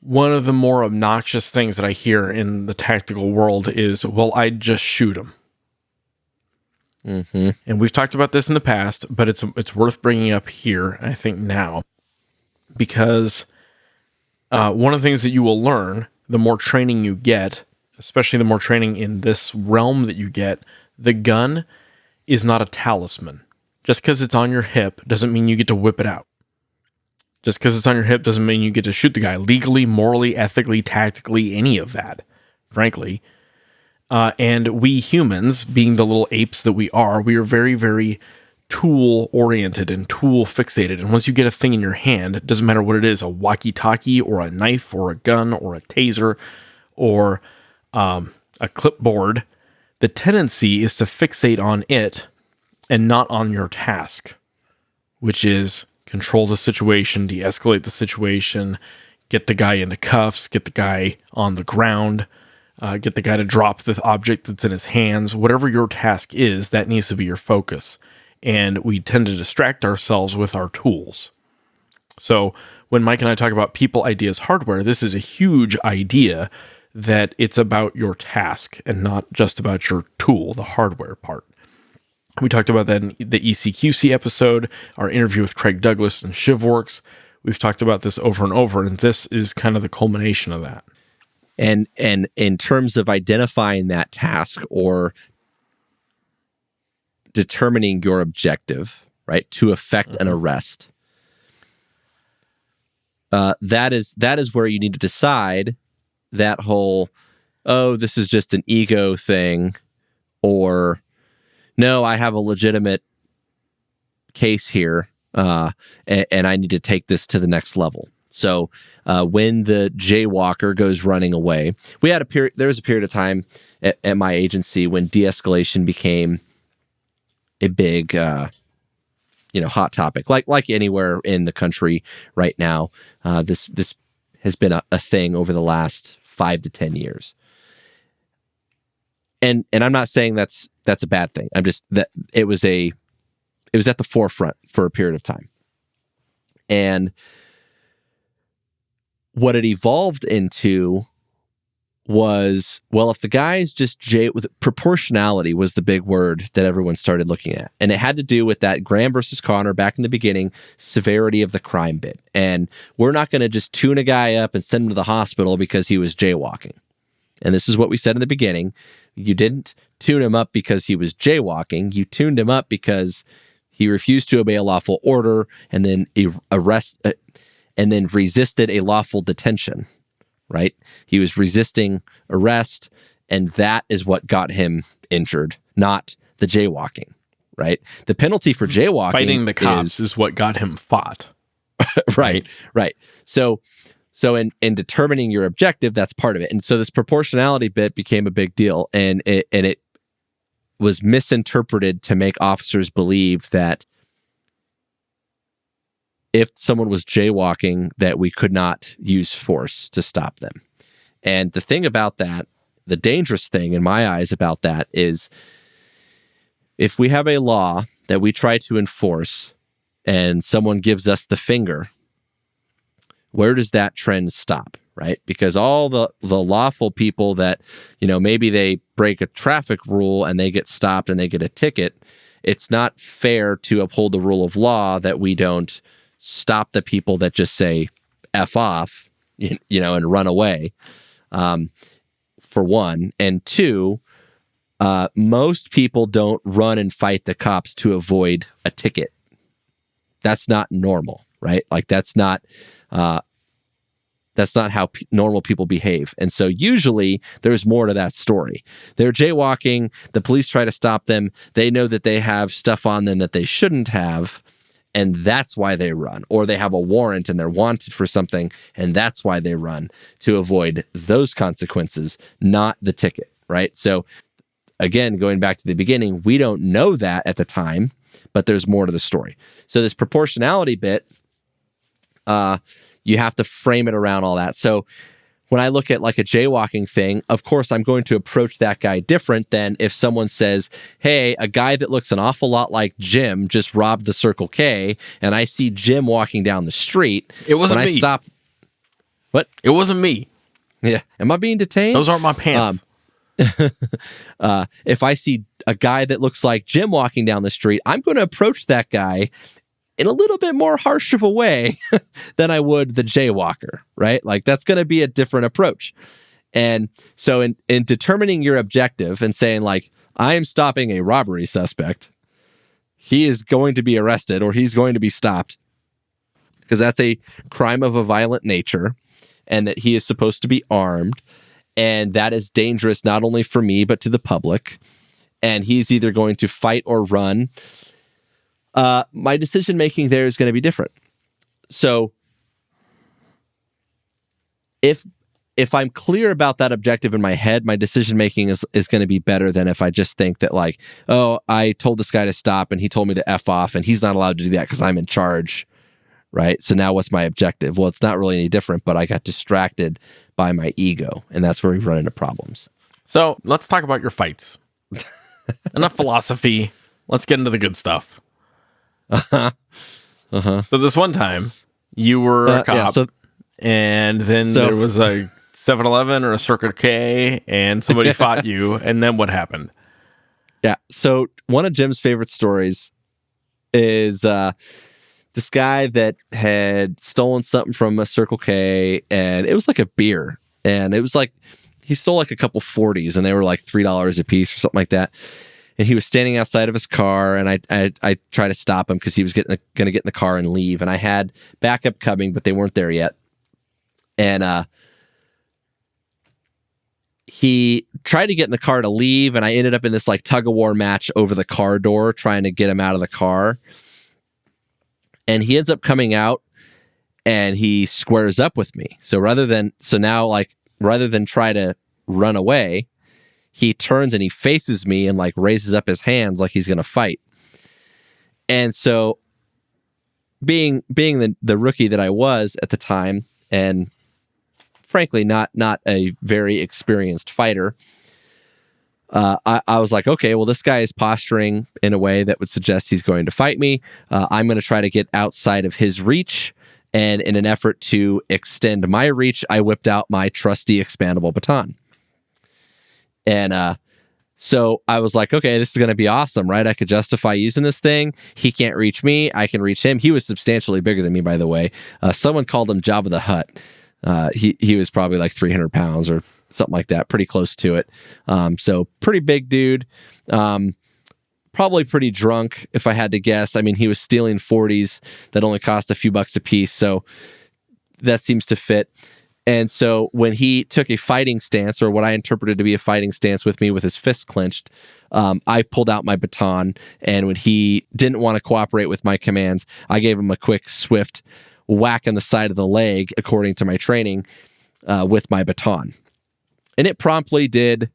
one of the more obnoxious things that I hear in the tactical world is, well, I'd just shoot him. Mm-hmm. And we've talked about this in the past, but it's worth bringing up here, I think now, because one of the things that you will learn, the more training you get, especially the more training in this realm that you get, the gun is not a talisman. Just because it's on your hip doesn't mean you get to whip it out. Just because it's on your hip doesn't mean you get to shoot the guy legally, morally, ethically, tactically, any of that, frankly. And we humans, being the little apes that we are very, very tool-oriented and tool-fixated. And once you get a thing in your hand, it doesn't matter what it is, a walkie-talkie or a knife or a gun or a taser or a clipboard, the tendency is to fixate on it and not on your task, which is control the situation, de-escalate the situation, get the guy into cuffs, get the guy on the ground, get the guy to drop the object that's in his hands. Whatever your task is, that needs to be your focus. And we tend to distract ourselves with our tools. So when Mike and I talk about people, ideas, hardware, this is a huge idea that it's about your task and not just about your tool, the hardware part. We talked about that in the ECQC episode, our interview with Craig Douglas and ShivWorks. We've talked about this over and over, and this is kind of the culmination of that. And in terms of identifying that task or determining your objective, right, to effect an arrest, that is where you need to decide that whole, oh, this is just an ego thing, or no, I have a legitimate case here, and I need to take this to the next level. So when the jaywalker goes running away, there was a period of time at my agency when de-escalation became a big, hot topic, like anywhere in the country right now. This has been a thing over the last 5 to 10 years. And I'm not saying that's a bad thing. I'm just that it was at the forefront for a period of time. And what it evolved into was, well, if the guy's just proportionality was the big word that everyone started looking at. And it had to do with that Graham versus Connor back in the beginning, severity of the crime bit. And we're not going to just tune a guy up and send him to the hospital because he was jaywalking. And this is what we said in the beginning. You didn't tune him up because he was jaywalking. You tuned him up because he refused to obey a lawful order and then resisted a lawful detention, right? He was resisting arrest, and that is what got him injured, not the jaywalking, right? The penalty for jaywalking, fighting the cops, is what got him fought. Right. So in determining your objective, that's part of it. And so this proportionality bit became a big deal, and it was misinterpreted to make officers believe that if someone was jaywalking, that we could not use force to stop them. And the thing about that, the dangerous thing in my eyes about that is, if we have a law that we try to enforce and someone gives us the finger, where does that trend stop, right? Because all the lawful people that, maybe they break a traffic rule and they get stopped and they get a ticket, it's not fair to uphold the rule of law that we don't stop the people that just say F off, and run away, for one. And two, most people don't run and fight the cops to avoid a ticket. That's not normal, right? Like that's not how normal people behave. And so usually there's more to that story. They're jaywalking. The police try to stop them. They know that they have stuff on them that they shouldn't have, and that's why they run. Or they have a warrant and they're wanted for something, and that's why they run, to avoid those consequences, not the ticket, right? So again, going back to the beginning, we don't know that at the time, but there's more to the story. So this proportionality bit, you have to frame it around all that. So when I look at like a jaywalking thing, of course, I'm going to approach that guy different than if someone says, hey, a guy that looks an awful lot like Jim just robbed the Circle K, and I see Jim walking down the street. It wasn't me. What? It wasn't me. Yeah. Am I being detained? Those aren't my pants. If I see a guy that looks like Jim walking down the street, I'm going to approach that guy in a little bit more harsh of a way than I would the jaywalker, right? Like that's going to be a different approach. And so in determining your objective and saying like, I am stopping a robbery suspect, he is going to be arrested or he's going to be stopped because that's a crime of a violent nature, and that he is supposed to be armed, and that is dangerous not only for me, but to the public. And he's either going to fight or run. My decision-making there is going to be different. So if I'm clear about that objective in my head, my decision-making is going to be better than if I just think that like, oh, I told this guy to stop and he told me to F off and he's not allowed to do that because I'm in charge, right? So now what's my objective? Well, it's not really any different, but I got distracted by my ego, and that's where we run into problems. So let's talk about your fights. Enough philosophy. Let's get into the good stuff. So this one time, you were a cop, and then there was a 7-Eleven or a Circle K, and somebody fought you, and then what happened? Yeah, so one of Jim's favorite stories is this guy that had stolen something from a Circle K, and it was like a beer, and it was like he stole like a couple 40s, and they were like $3 a piece or something like that. And he was standing outside of his car, and I tried to stop him because he was going to get in the car and leave. And I had backup coming, but they weren't there yet. And he tried to get in the car to leave, and I ended up in this like tug of war match over the car door, trying to get him out of the car. And he ends up coming out, and he squares up with me. So rather than try to run away, he turns and he faces me and like raises up his hands like he's going to fight. And so being the rookie that I was at the time, and frankly, not a very experienced fighter, I was like, okay, well, this guy is posturing in a way that would suggest he's going to fight me. I'm going to try to get outside of his reach. And in an effort to extend my reach, I whipped out my trusty expandable baton. And so I was like, okay, this is going to be awesome, right? I could justify using this thing. He can't reach me. I can reach him. He was substantially bigger than me, by the way. Someone called him Jabba the Hutt. He was probably like 300 pounds or something like that, pretty close to it. So pretty big dude. Probably pretty drunk, if I had to guess. I mean, he was stealing 40s that only cost a few bucks a piece, so that seems to fit. And so when he took a fighting stance, or what I interpreted to be a fighting stance with me with his fist clenched, I pulled out my baton, and when he didn't want to cooperate with my commands, I gave him a quick, swift whack on the side of the leg, according to my training, with my baton. And it promptly did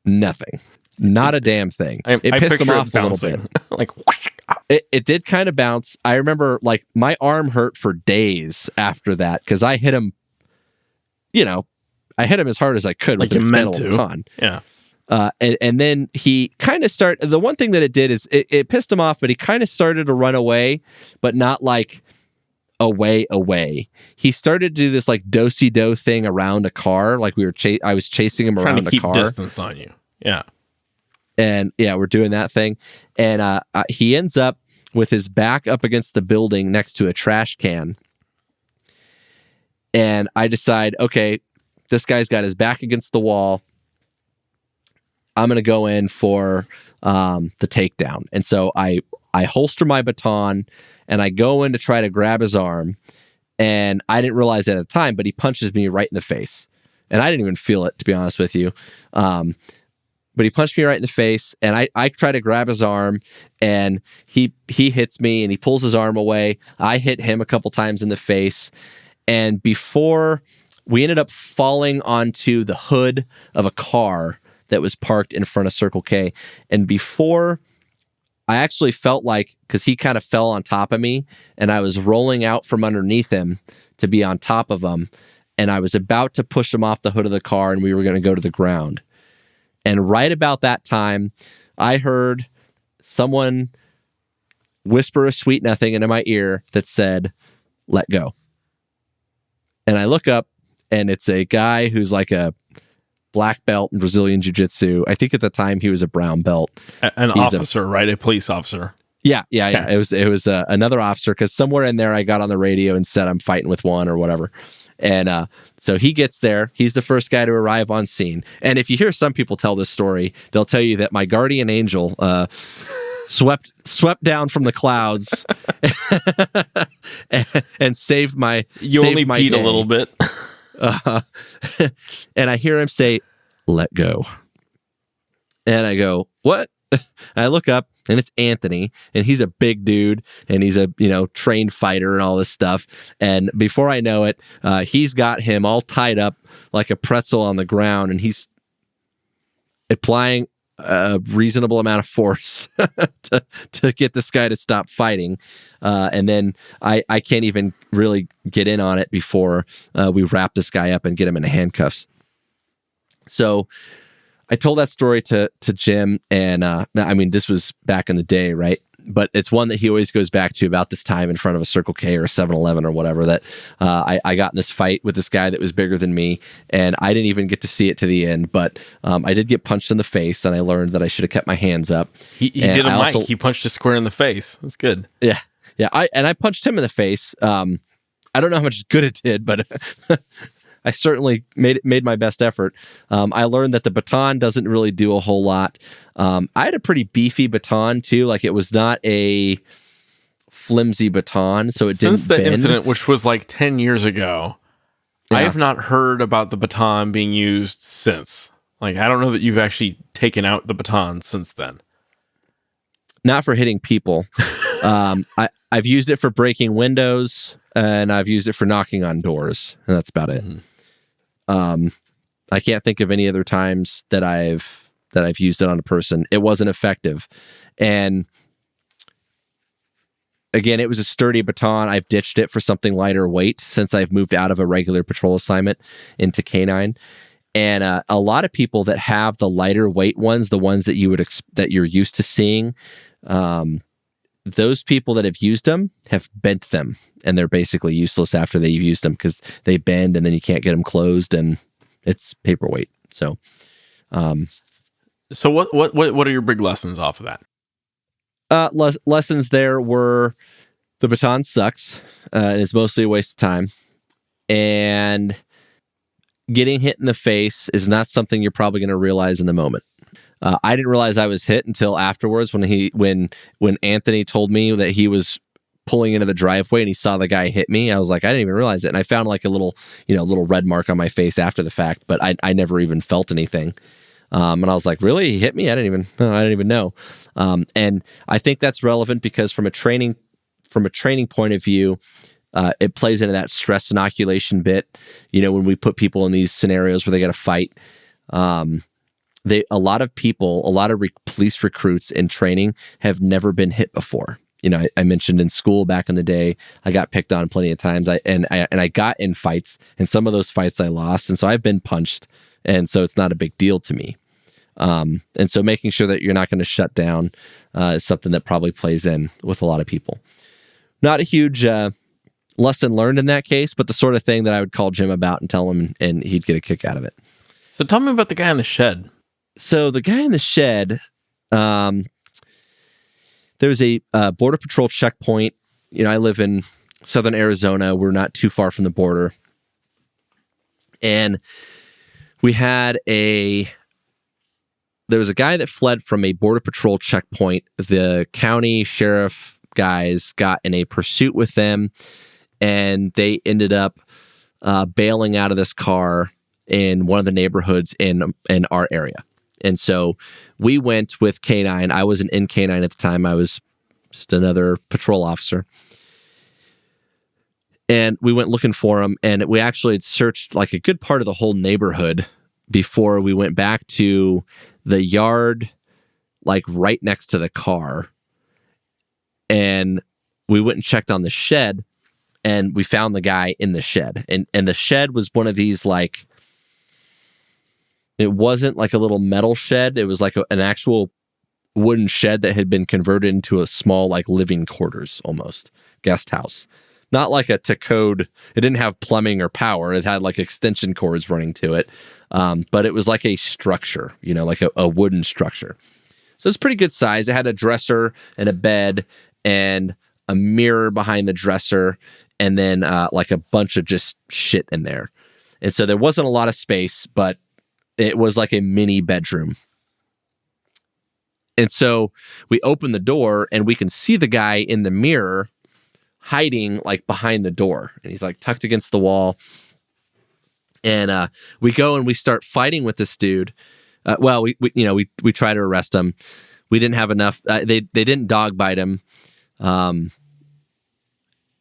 nothing. Not a damn thing. It pissed him off a little bit. Like, it did kind of bounce. I remember like my arm hurt for days after that because I hit him, I hit him as hard as I could like with an meant expandable to. baton. Yeah. And then he kind of started, the one thing that it did is it pissed him off, but he kind of started to run away, but not like away. He started to do this like do-si-do thing around a car. Like I was chasing him around Trying to keep car. distance on you. Yeah. And yeah, we're doing that thing. And he ends up with his back up against the building next to a trash can. And I decide, okay, this guy's got his back against the wall. I'm going to go in for the takedown. And so I holster my baton and I go in to try to grab his arm. And I didn't realize that at the time, but he punches me right in the face. And I didn't even feel it, to be honest with you. But he punched me right in the face, and I try to grab his arm, and he hits me, and he pulls his arm away. I hit him a couple times in the face, and before we ended up falling onto the hood of a car that was parked in front of Circle K, and before I actually felt like, because he kind of fell on top of me, and I was rolling out from underneath him to be on top of him, and I was about to push him off the hood of the car, and we were going to go to the ground. And right about that time, I heard someone whisper a sweet nothing into my ear that said, "Let go." And I look up, and it's a guy who's like a black belt in Brazilian Jiu-Jitsu. I think at the time he was a brown belt. An officer, right? A police officer. Yeah. It was another officer, because somewhere in there I got on the radio and said I'm fighting with one or whatever. And so he gets there. He's the first guy to arrive on scene. And if you hear some people tell this story, they'll tell you that my guardian angel swept down from the clouds and saved my You saved only my peed day. a little bit. And I hear him say, "Let go." And I go, "What?" I look up, and it's Anthony, and he's a big dude, and he's a trained fighter and all this stuff. And before I know it, he's got him all tied up like a pretzel on the ground, and he's applying a reasonable amount of force to get this guy to stop fighting. And then I can't even really get in on it before we wrap this guy up and get him into handcuffs. So I told that story to Jim, and I mean, this was back in the day, right? But it's one that he always goes back to about this time in front of a Circle K or a 7-Eleven or whatever, that I got in this fight with this guy that was bigger than me, and I didn't even get to see it to the end, but I did get punched in the face, and I learned that I should have kept my hands up. He did a Mike. He punched a square in the face. That's good. Yeah. Yeah, I punched him in the face. I don't know how much good it did, but I certainly made my best effort. I learned that the baton doesn't really do a whole lot. I had a pretty beefy baton too. Like, it was not a flimsy baton, so it didn't Since the bend. incident, which was like 10 years ago, I have not heard about the baton being used since. Like, I don't know that you've actually taken out the baton since then. Not for hitting people. I've used it for breaking windows, and I've used it for knocking on doors, and that's about it. I can't think of any other times that I've used it on a person. It wasn't effective. And again, it was a sturdy baton. I've ditched it for something lighter weight since I've moved out of a regular patrol assignment into K9. And a lot of people that have the lighter weight ones, the ones that that you're used to seeing, those people that have used them have bent them, and they're basically useless after they've used them because they bend and then you can't get them closed, and it's paperweight. So, So what are your big lessons off of that? Lessons there were the baton sucks, and it's mostly a waste of time, and getting hit in the face is not something you're probably going to realize in the moment. I didn't realize I was hit until afterwards when Anthony told me that he was pulling into the driveway and he saw the guy hit me. I was like, I didn't even realize it. And I found like a little red mark on my face after the fact, but I never even felt anything. And I was like, really? He hit me? I didn't even know. And I think that's relevant because from a training point of view, it plays into that stress inoculation bit. When we put people in these scenarios where they got to fight, a lot of police recruits in training have never been hit before. I mentioned in school back in the day, I got picked on plenty of times. I got in fights, and some of those fights I lost, and so I've been punched, and so it's not a big deal to me. And so making sure that you're not going to shut down is something that probably plays in with a lot of people. Not a huge lesson learned in that case, but the sort of thing that I would call Jim about and tell him, and he'd get a kick out of it. So tell me about the guy in the shed. So the guy in the shed, there was a border patrol checkpoint. I live in southern Arizona. We're not too far from the border. And we had there was a guy that fled from a border patrol checkpoint. The county sheriff guys got in a pursuit with them, and they ended up bailing out of this car in one of the neighborhoods in our area. And so we went with K9. I wasn't in K9 at the time. I was just another patrol officer. And we went looking for him, and we actually had searched like a good part of the whole neighborhood before we went back to the yard, like right next to the car. And we went and checked on the shed, and we found the guy in the shed. And the shed was one of these, like, it wasn't like a little metal shed. It was like an actual wooden shed that had been converted into a small, like, living quarters, almost guest house. Not like a Tacode. It didn't have plumbing or power. It had like extension cords running to it. But it was like a structure, like a wooden structure. So it's pretty good size. It had a dresser and a bed and a mirror behind the dresser, and then like a bunch of just shit in there. And so there wasn't a lot of space, but it was like a mini bedroom. And so we open the door, and we can see the guy in the mirror hiding like behind the door, and he's like tucked against the wall. And we go and we start fighting with this dude. We try to arrest him. We didn't have enough. They didn't dog bite him.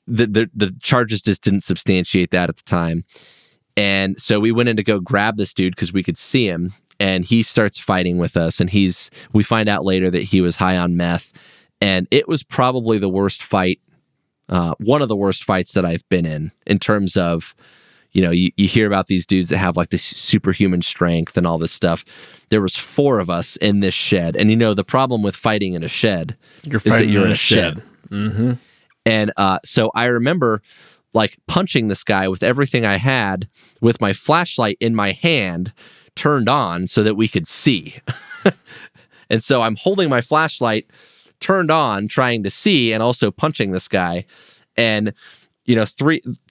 The charges just didn't substantiate that at the time. And so we went in to go grab this dude because we could see him, and he starts fighting with us. And we find out later that he was high on meth, and it was probably the worst fight. One of the worst fights that I've been in terms of, you hear about these dudes that have like this superhuman strength and all this stuff. There was 4 of us in this shed. And the problem with fighting in a shed is that you're in a shed. Mm-hmm. And so I remember like punching this guy with everything I had with my flashlight in my hand turned on so that we could see. And so I'm holding my flashlight turned on trying to see and also punching this guy. And,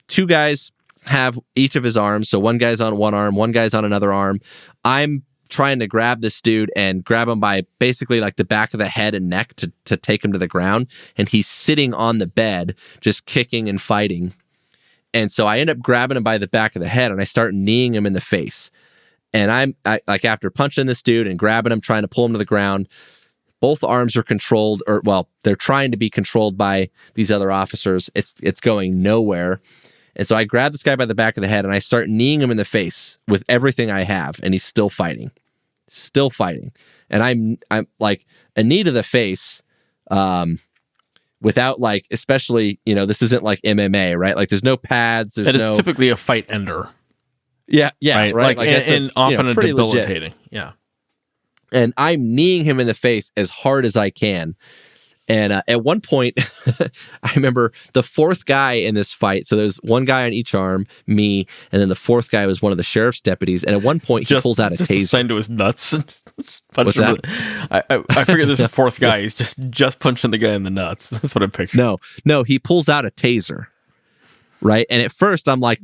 two guys have each of his arms. So one guy's on one arm, one guy's on another arm. I'm trying to grab this dude and grab him by basically like the back of the head and neck to take him to the ground. And he's sitting on the bed, just kicking and fighting. And so I end up grabbing him by the back of the head and I start kneeing him in the face. And I after punching this dude and grabbing him, trying to pull him to the ground, both arms are controlled, they're trying to be controlled by these other officers. It's going nowhere. And so I grab this guy by the back of the head and I start kneeing him in the face with everything I have, and he's still fighting. And I'm like a knee to the face, without like, especially, this isn't like MMA, right? Like there's no pads. That is typically a fight ender. Yeah, right. Like and often a debilitating. Legit. Yeah. And I'm kneeing him in the face as hard as I can. And at one point, I remember the fourth guy in this fight. So there's one guy on each arm, me, and then the fourth guy was one of the sheriff's deputies. And at one point, he pulls out a taser. Signed to his nuts. What's that? I figured this is the fourth guy. He's just punching the guy in the nuts. That's what I pictured. No, he pulls out a taser, right? And at first, I'm like,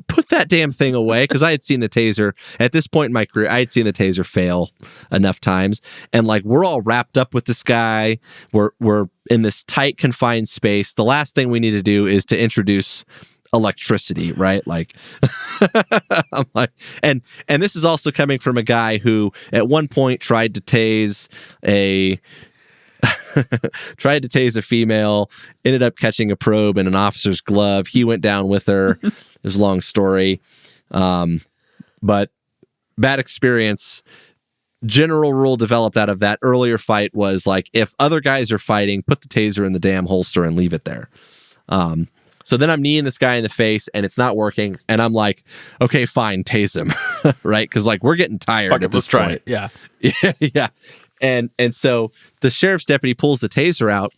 put that damn thing away, because I had seen the taser at this point in my career. I had seen the taser fail enough times, and like we're all wrapped up with this guy. We're in this tight, confined space. The last thing we need to do is to introduce electricity, right? Like, I'm like, and this is also coming from a guy who at one point tried to tase a female, ended up catching a probe in an officer's glove. He went down with her. It was a long story. But bad experience. General rule developed out of that earlier fight was like, if other guys are fighting, put the taser in the damn holster and leave it there. So then I'm kneeing this guy in the face and it's not working. And I'm like, okay, fine, tase him. Right? Because like we're getting tired at this point. Yeah. Yeah. And so the sheriff's deputy pulls the taser out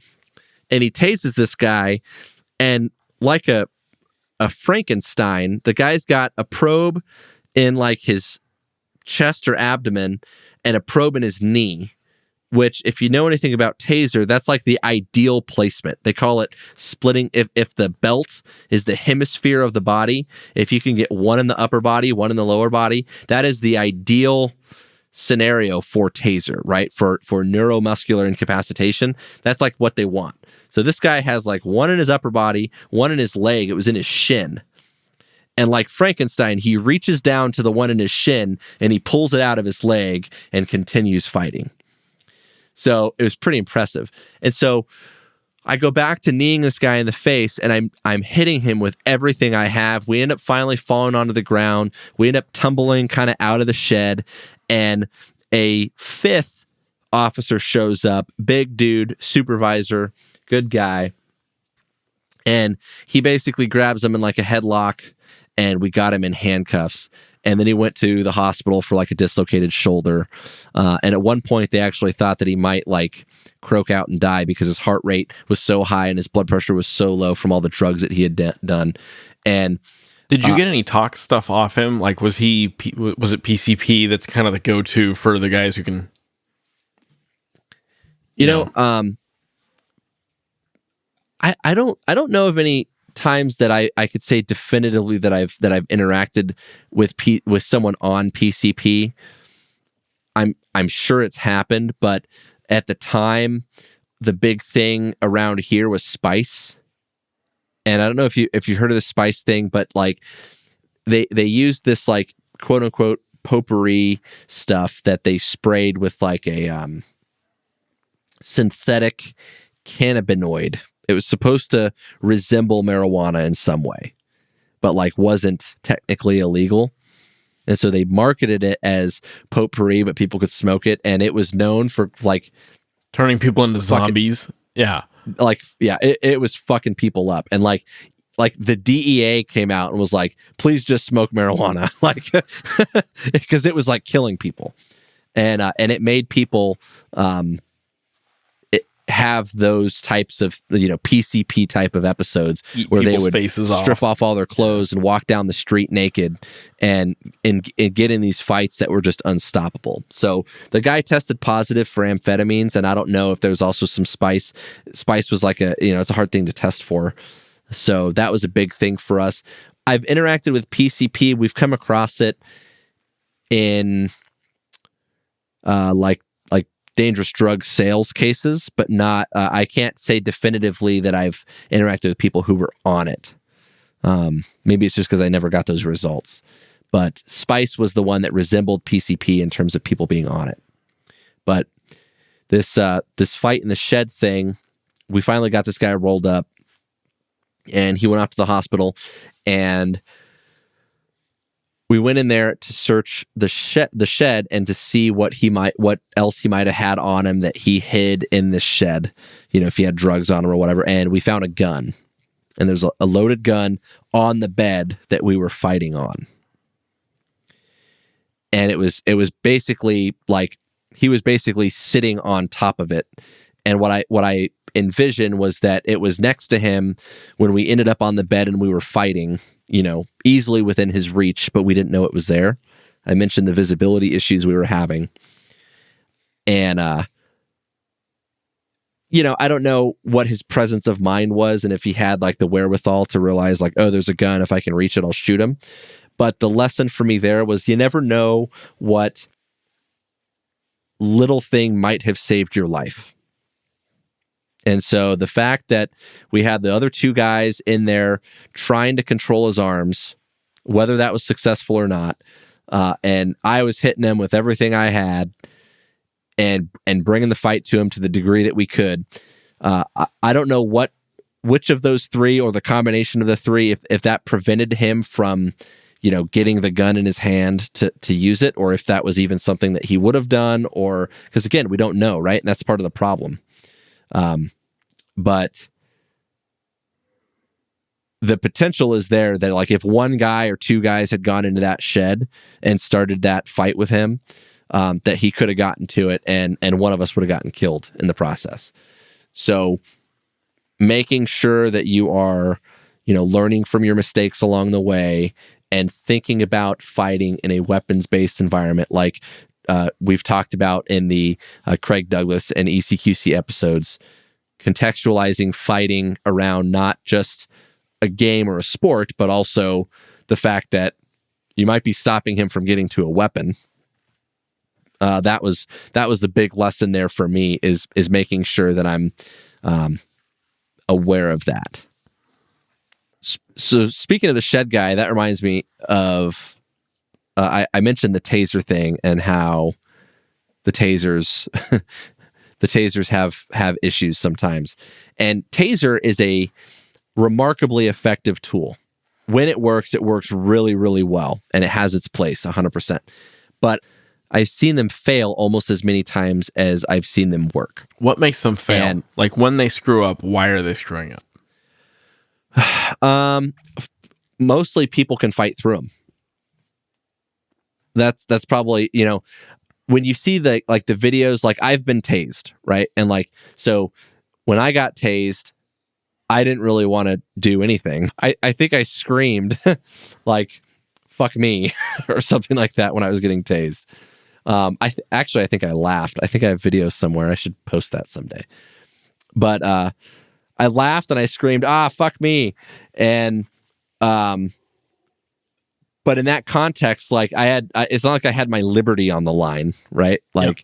and he tases this guy, and like a Frankenstein, the guy's got a probe in like his chest or abdomen and a probe in his knee, which if you know anything about taser, that's like the ideal placement. They call it splitting. If the belt is the hemisphere of the body, if you can get one in the upper body, one in the lower body, that is the ideal scenario for taser, right? For neuromuscular incapacitation. That's like what they want. So this guy has like one in his upper body, one in his leg. It was in his shin. And like Frankenstein, he reaches down to the one in his shin and he pulls it out of his leg and continues fighting. So it was pretty impressive. And so I go back to kneeing this guy in the face, and I'm hitting him with everything I have. We end up finally falling onto the ground. We end up tumbling kind of out of the shed, and a fifth officer shows up, big dude, supervisor, good guy. And he basically grabs him in like a headlock, and we got him in handcuffs. And then he went to the hospital for like a dislocated shoulder. And at one point, they actually thought that he might like croak out and die because his heart rate was so high and his blood pressure was so low from all the drugs that he had done. And did you get any talk stuff off him? Like, was it PCP that's kind of the go-to for the guys who can, I don't know of any times that I could say definitively that I've interacted with someone on PCP. I'm sure it's happened, but at the time, the big thing around here was spice. And I don't know if you heard of the spice thing, but like they used this like quote unquote potpourri stuff that they sprayed with like a synthetic cannabinoid. It was supposed to resemble marijuana in some way, but like wasn't technically illegal. And so they marketed it as potpourri, but people could smoke it. And it was known for like turning people into zombies. Yeah. Like, yeah, it was fucking people up. And like the DEA came out and was like, please just smoke marijuana. Like, because it was like killing people. And it made people, have those types of, PCP type of episodes where they would strip off all their clothes and walk down the street naked and get in these fights that were just unstoppable. So the guy tested positive for amphetamines, and I don't know if there was also some spice. Spice was like it's a hard thing to test for. So that was a big thing for us. I've interacted with PCP. We've come across it in like dangerous drug sales cases, but not. I can't say definitively that I've interacted with people who were on it. Maybe it's just because I never got those results. But Spice was the one that resembled PCP in terms of people being on it. But this fight in the shed thing, we finally got this guy rolled up, and he went off to the hospital, and we went in there to search the shed and to see what else he might have had on him that he hid in the shed, if he had drugs on him or whatever. And we found a gun, and there's a loaded gun on the bed that we were fighting on. And it was basically like he was basically sitting on top of it. And what I envisioned was that it was next to him when we ended up on the bed and we were fighting, easily within his reach, but we didn't know it was there. I mentioned the visibility issues we were having. And, I don't know what his presence of mind was and if he had like the wherewithal to realize like, oh, there's a gun. If I can reach it, I'll shoot him. But the lesson for me there was you never know what little thing might have saved your life. And so the fact that we had the other two guys in there trying to control his arms, whether that was successful or not, and I was hitting him with everything I had and bringing the fight to him to the degree that we could. I don't know which of those three or the combination of the three, if that prevented him from, getting the gun in his hand to use it, or if that was even something that he would have done, or because again, we don't know, right? And that's part of the problem. But the potential is there that like if one guy or two guys had gone into that shed and started that fight with him, that he could have gotten to it and one of us would have gotten killed in the process. So making sure that you are, learning from your mistakes along the way and thinking about fighting in a weapons-based environment like we've talked about in the Craig Douglas and ECQC episodes, contextualizing fighting around not just a game or a sport, but also the fact that you might be stopping him from getting to a weapon. That was the big lesson there for me is making sure that I'm aware of that. So speaking of the shed guy, that reminds me of I mentioned the taser thing and how the tasers have issues sometimes. And taser is a remarkably effective tool. When it works really, really well, and it has its place 100%. But I've seen them fail almost as many times as I've seen them work. What makes them fail? And, like when they screw up, why are they screwing up? Mostly people can fight through them. That's probably, when you see the videos, like I've been tased, right? And so when I got tased, I didn't really want to do anything. I think I screamed like, fuck me or something like that when I was getting tased. I think I laughed. I think I have videos somewhere. I should post that someday. But I laughed and I screamed, fuck me. And but in that context, it's not like I had my liberty on the line, right? And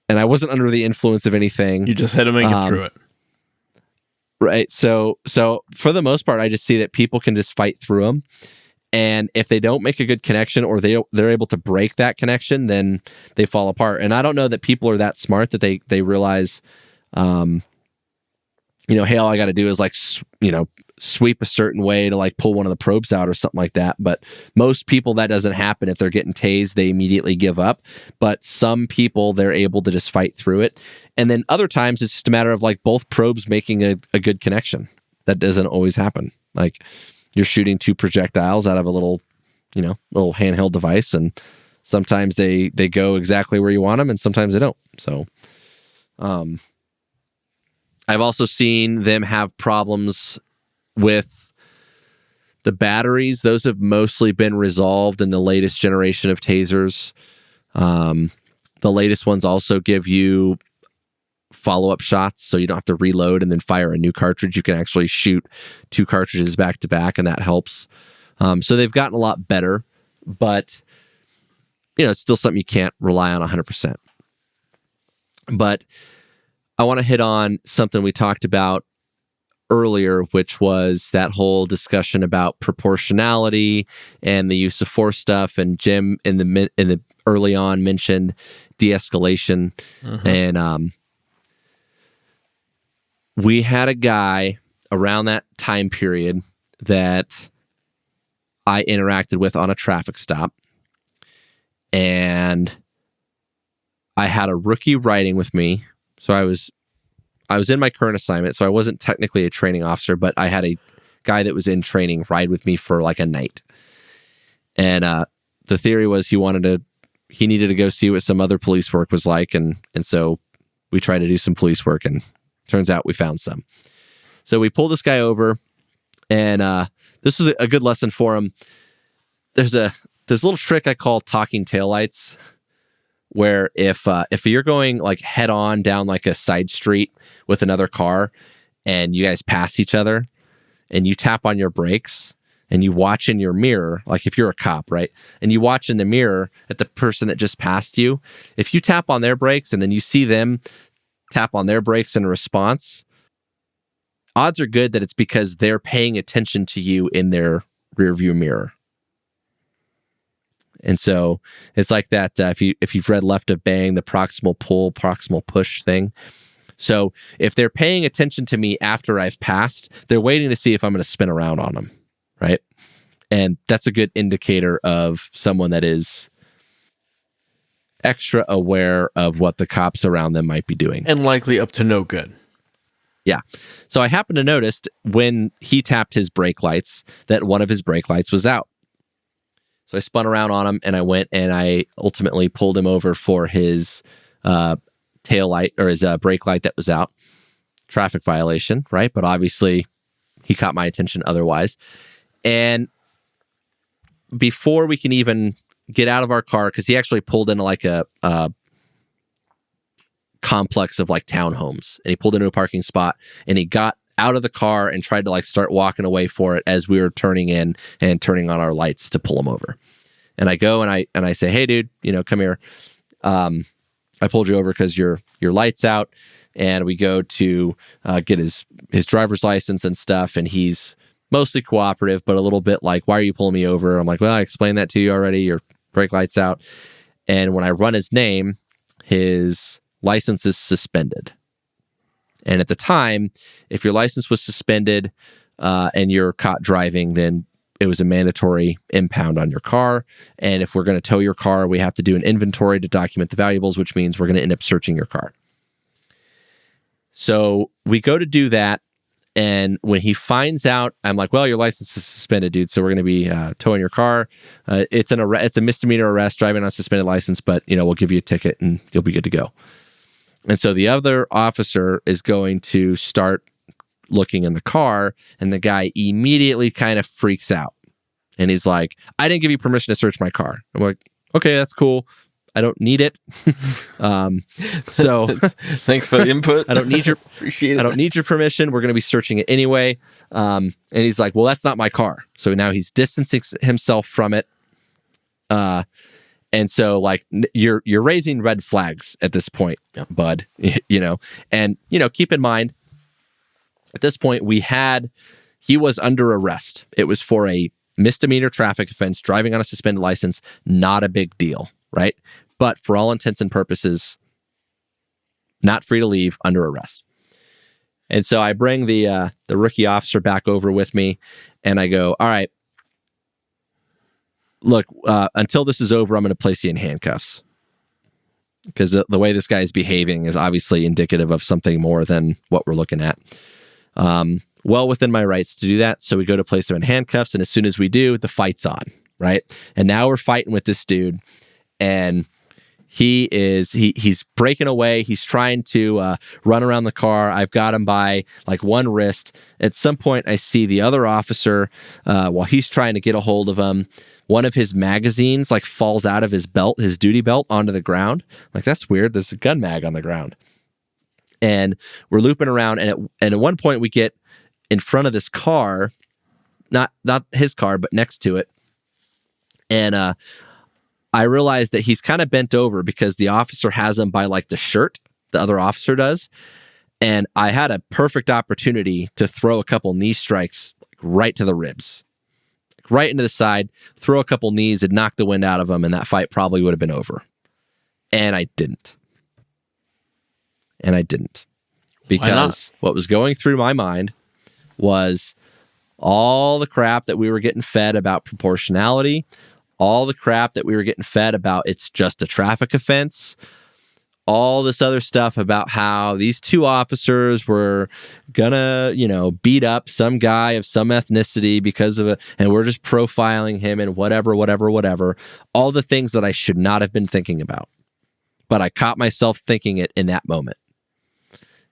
I wasn't under the influence of anything. You just had to make it through it. Right. So for the most part, I just see that people can just fight through them. And if they don't make a good connection or they're able to break that connection, then they fall apart. And I don't know that people are that smart that they realize, hey, all I got to do is sweep a certain way to pull one of the probes out or something like that. But most people, that doesn't happen. If they're getting tased, they immediately give up. But some people, they're able to just fight through it. And then other times it's just a matter of both probes making a good connection. That doesn't always happen. You're shooting two projectiles out of a little handheld device, and sometimes they go exactly where you want them and sometimes they don't. So, I've also seen them have problems with the batteries. Those have mostly been resolved in the latest generation of tasers. The latest ones also give you follow-up shots, so you don't have to reload and then fire a new cartridge. You can actually shoot 2 cartridges back to back, and that helps. So they've gotten a lot better, but it's still something you can't rely on 100%. But I want to hit on something we talked about earlier, which was that whole discussion about proportionality and the use of force stuff. And Jim in the early on mentioned de-escalation. And we had a guy around that time period that I interacted with on a traffic stop, and I had a rookie riding with me. So I was in my current assignment, so I wasn't technically a training officer, but I had a guy that was in training ride with me for like a night. And the theory was he needed to go see what some other police work was like, and so we tried to do some police work, and turns out we found some. So we pulled this guy over, and this was a good lesson for him. There's a little trick I call talking taillights, where if you're going like head on down like a side street with another car and you guys pass each other and you tap on your brakes and you watch in your mirror, like if you're a cop, right? And you watch in the mirror at the person that just passed you, if you tap on their brakes and then you see them tap on their brakes in response, odds are good that it's because they're paying attention to you in their rearview mirror. And so it's like that. If you've read Left of Bang, the proximal pull, proximal push thing. So if they're paying attention to me after I've passed, they're waiting to see if I'm going to spin around on them, right? And that's a good indicator of someone that is extra aware of what the cops around them might be doing. And likely up to no good. Yeah. So I happened to notice when he tapped his brake lights that one of his brake lights was out. So I spun around on him, and I went and I ultimately pulled him over for his tail light or his brake light that was out. Traffic violation, right? But obviously he caught my attention otherwise. And before we can even get out of our car, because he actually pulled into like a complex of like townhomes, and he pulled into a parking spot, and he got out of the car and tried to like start walking away for it as we were turning in and turning on our lights to pull him over. And I go and I say, "Hey dude, come here. I pulled you over because your light's out." And we go to get his driver's license and stuff, and he's mostly cooperative, but a little bit like, "Why are you pulling me over?" I'm like, "Well, I explained that to you already. Your brake light's out." And when I run his name, his license is suspended. And at the time, if your license was suspended and you're caught driving, then it was a mandatory impound on your car. And if we're going to tow your car, we have to do an inventory to document the valuables, which means we're going to end up searching your car. So we go to do that. And when he finds out, I'm like, "Well, your license is suspended, dude. So we're going to be towing your car. It's a misdemeanor arrest, driving on a suspended license, but we'll give you a ticket and you'll be good to go." And so the other officer is going to start looking in the car, and the guy immediately kind of freaks out. And he's like, "I didn't give you permission to search my car." I'm like, "Okay, that's cool. I don't need it." So Thanks for the input. I don't need your Appreciate it. I don't need your permission. We're going to be searching it anyway. And he's like, "Well, that's not my car." So now he's distancing himself from it. And so like you're raising red flags at this point, bud, and keep in mind at this point he was under arrest. It was for a misdemeanor traffic offense, driving on a suspended license, not a big deal, right? But for all intents and purposes, not free to leave, under arrest. And so I bring the rookie officer back over with me, and I go, "All right, look, until this is over, I'm going to place you in handcuffs." Because the way this guy is behaving is obviously indicative of something more than what we're looking at. Well within my rights to do that. So we go to place him in handcuffs. And as soon as we do, the fight's on, right? And now we're fighting with this dude. And He's breaking away. He's trying to run around the car. I've got him by like one wrist. At some point, I see the other officer while he's trying to get a hold of him. One of his magazines like falls out of his belt, his duty belt, onto the ground. Like, that's weird. There's a gun mag on the ground. And we're looping around, and at one point we get in front of this car, not his car, but next to it. And I realized that he's kind of bent over because the officer has him by like the shirt, the other officer does. And I had a perfect opportunity to throw a couple knee strikes right to the ribs, right into the side, throw a couple knees and knock the wind out of him, and that fight probably would have been over. And I didn't. Because what was going through my mind was all the crap that we were getting fed about proportionality, all the crap that we were getting fed about it's just a traffic offense, all this other stuff about how these two officers were gonna, beat up some guy of some ethnicity because of it, and we're just profiling him and whatever. All the things that I should not have been thinking about. But I caught myself thinking it in that moment.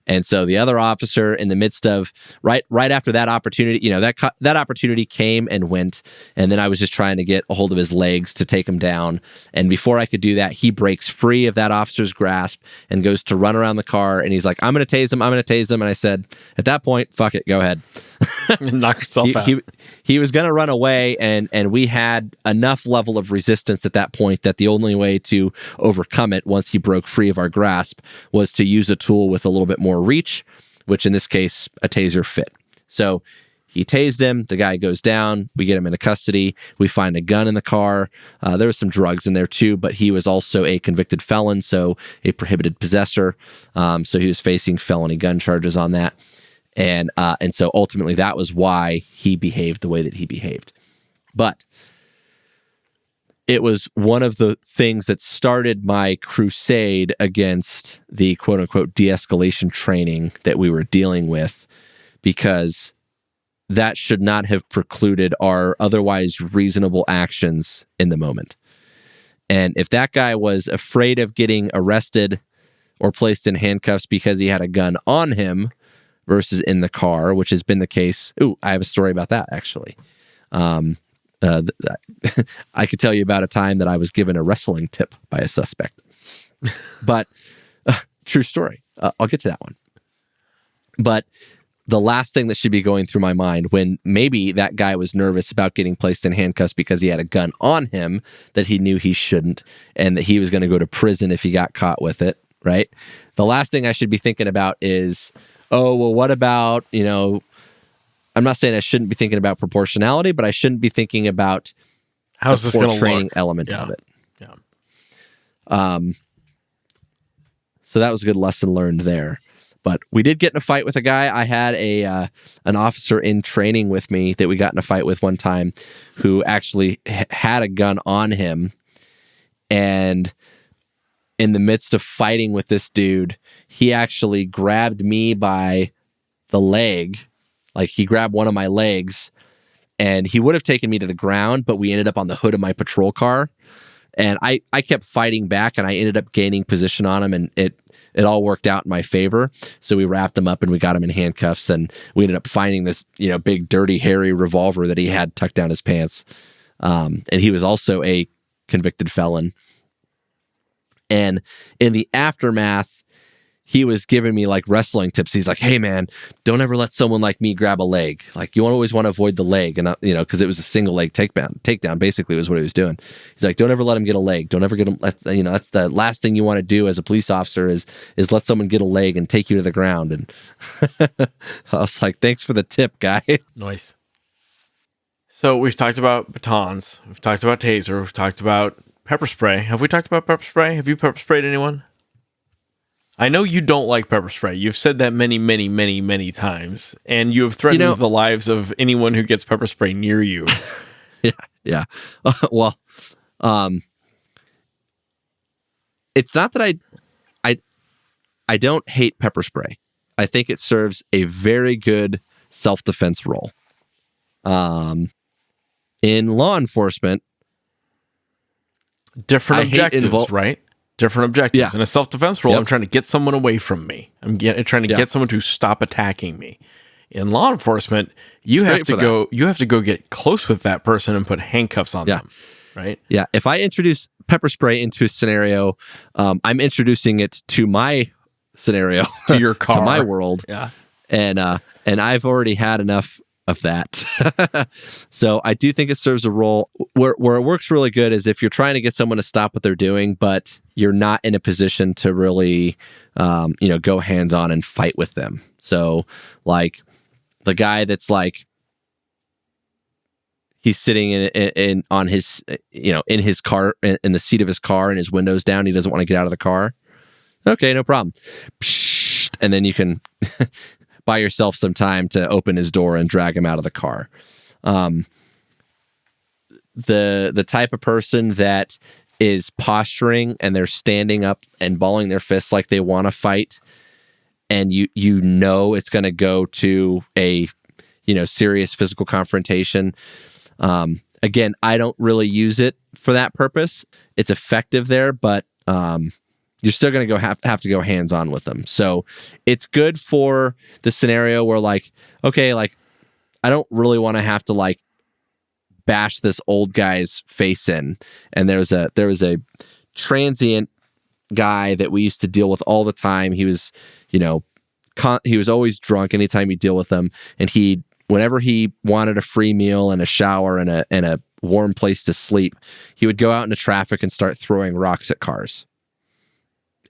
And so the other officer, in the midst of right after that opportunity, that opportunity came and went, and then I was just trying to get a hold of his legs to take him down. And before I could do that, he breaks free of that officer's grasp and goes to run around the car. And he's like, "I'm going to tase him." And I said, at that point, fuck it, go ahead. Knock yourself out. He was going to run away, and we had enough level of resistance at that point that the only way to overcome it once he broke free of our grasp was to use a tool with a little bit more reach, which in this case, a taser fit. So he tased him. The guy goes down. We get him into custody. We find a gun in the car. There was some drugs in there too, but he was also a convicted felon, so a prohibited possessor. So he was facing felony gun charges on that. And so ultimately that was why he behaved the way that he behaved. But it was one of the things that started my crusade against the quote unquote de-escalation training that we were dealing with, because that should not have precluded our otherwise reasonable actions in the moment. And if that guy was afraid of getting arrested or placed in handcuffs because he had a gun on him versus in the car, which has been the case. Ooh, I have a story about that, actually. I could tell you about a time that I was given a wrestling tip by a suspect. But, true story. I'll get to that one. But the last thing that should be going through my mind when maybe that guy was nervous about getting placed in handcuffs because he had a gun on him that he knew he shouldn't, and that he was going to go to prison if he got caught with it, right? The last thing I should be thinking about is, oh, well, what about, I'm not saying I shouldn't be thinking about proportionality, but I shouldn't be thinking about how's this going to training look? element of it. Yeah. So that was a good lesson learned there. But we did get in a fight with a guy. I had an officer in training with me that we got in a fight with one time who actually had a gun on him. And in the midst of fighting with this dude, he actually grabbed me by the leg. Like, he grabbed one of my legs, and he would have taken me to the ground, but we ended up on the hood of my patrol car. And I kept fighting back, and I ended up gaining position on him, and it all worked out in my favor. So we wrapped him up and we got him in handcuffs, and we ended up finding this, big, dirty, hairy revolver that he had tucked down his pants. And he was also a convicted felon. And in the aftermath, he was giving me like wrestling tips. He's like, "Hey man, don't ever let someone like me grab a leg. Like, you always want to avoid the leg." And because it was a single leg takedown basically was what he was doing. He's like, "Don't ever let him get a leg. Don't ever get him. That's the last thing you want to do as a police officer is let someone get a leg and take you to the ground." And I was like, "Thanks for the tip, guy." Nice. So we've talked about batons. We've talked about taser. We've talked about pepper spray. Have we talked about pepper spray? Have you pepper sprayed anyone? I know you don't like pepper spray. You've said that many, many, many, many times, and you have threatened the lives of anyone who gets pepper spray near you. Yeah. Well, it's not that I don't hate pepper spray. I think it serves a very good self-defense role. In law enforcement, different objectives, right? different objectives. Yeah. In a self-defense role, Yep. I'm trying to get someone away from me. I'm trying to get someone to stop attacking me. In law enforcement, you have to go get close with that person and put handcuffs on them. Right? Yeah. If I introduce pepper spray into a scenario, I'm introducing it to my scenario, To your car. to my world. Yeah. And I've already had enough of that. So I do think it serves a role where it works really good is if you're trying to get someone to stop what they're doing, but you're not in a position to really, go hands-on and fight with them. So like the guy that's like, he's sitting in on his, in his car, in the seat of his car and his windows down. He doesn't want to get out of the car. Okay, no problem. Psst, and then you can buy yourself some time to open his door and drag him out of the car. The type of person that is posturing and they're standing up and balling their fists like they want to fight, and you know it's going to go to a serious physical confrontation. Again, I don't really use it for that purpose. It's effective there, but you're still going to have to go hands-on with them. So it's good for the scenario where I don't really want to have to bash this old guy's face in. And there was a transient guy that we used to deal with all the time. He was, he was always drunk anytime you deal with him. And whenever he wanted a free meal and a shower and a warm place to sleep, he would go out into traffic and start throwing rocks at cars.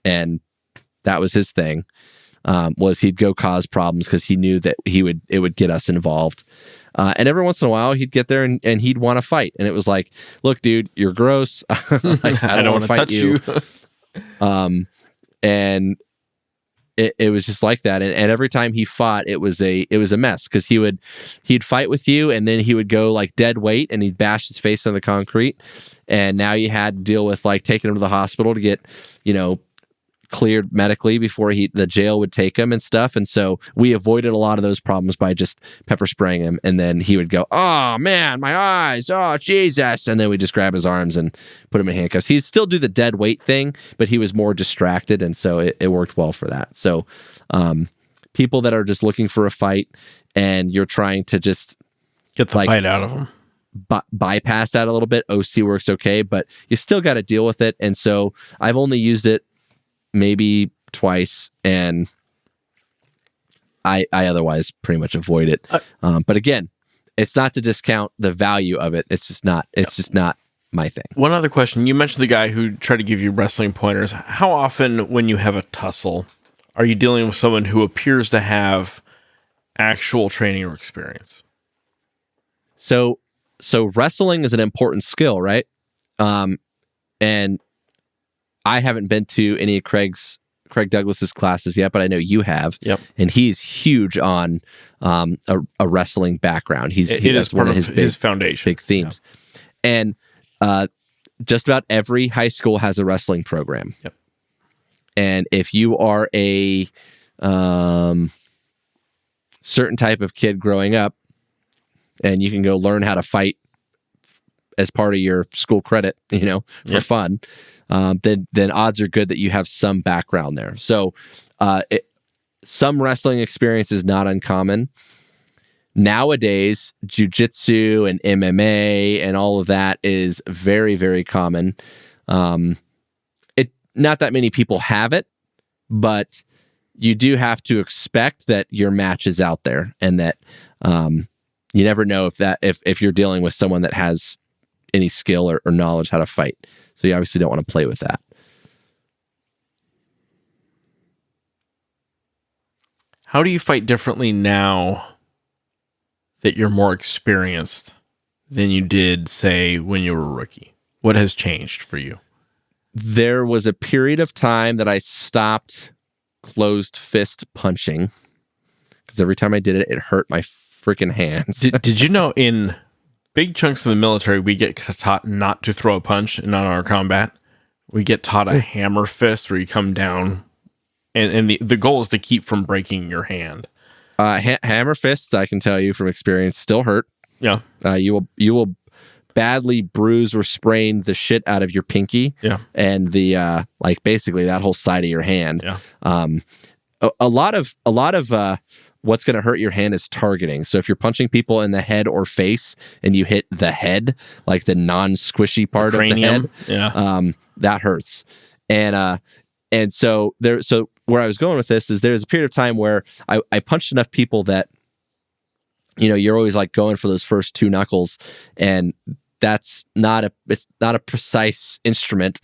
And that was his thing, was he'd go cause problems because he knew that it would get us involved. And every once in a while he'd get there and he'd want to fight. And it was like, look, dude, you're gross. I don't want to fight you. And it was just like that. And every time he fought, it was a mess because he'd fight with you and then he would go dead weight and he'd bash his face on the concrete. And now you had to deal with taking him to the hospital to get, cleared medically before the jail would take him and stuff. And so we avoided a lot of those problems by just pepper spraying him. And then he would go, oh man, my eyes, oh Jesus. And then we just grab his arms and put him in handcuffs. He'd still do the dead weight thing, but he was more distracted. And so it worked well for that. So people that are just looking for a fight and you're trying to just get the fight out of them, bypass that a little bit, OC works okay, but you still got to deal with it. And so I've only used it maybe twice, and I otherwise pretty much avoid it. But again, it's not to discount the value of it. It's just not. It's just not my thing. One other question: you mentioned the guy who tried to give you wrestling pointers. How often, when you have a tussle, are you dealing with someone who appears to have actual training or experience? So wrestling is an important skill, right? And I haven't been to any of Craig Douglas's classes yet, but I know you have. Yep. And he's huge on a wrestling background. It is part of his foundation. Big themes. Yeah. And just about every high school has a wrestling program. Yep. And if you are a certain type of kid growing up, and you can go learn how to fight as part of your school credit, for fun, then odds are good that you have some background there. So some wrestling experience is not uncommon. Nowadays, jiu-jitsu and MMA and all of that is very, very common. Not that many people have it, but you do have to expect that your match is out there, and that you never know if you're dealing with someone that has any skill or knowledge how to fight. So you obviously don't want to play with that. How do you fight differently now that you're more experienced than you did, say, when you were a rookie? What has changed for you? There was a period of time that I stopped closed fist punching because every time I did it, it hurt my freaking hands. Did you know in big chunks of the military, we get taught not to throw a punch in our combat? We get taught a hammer fist where you come down, and the goal is to keep from breaking your hand. Hammer fists, I can tell you from experience, still hurt. Yeah. You will badly bruise or sprain the shit out of your pinky. Yeah. And the like basically that whole side of your hand. Yeah. A lot of what's going to hurt your hand is targeting. So if you're punching people in the head or face and you hit the head, like the non-squishy part of the head, that hurts. And so where I was going with this is there's a period of time where I punched enough people that, you know, you're always like going for those first 2 knuckles, and it's not a precise instrument.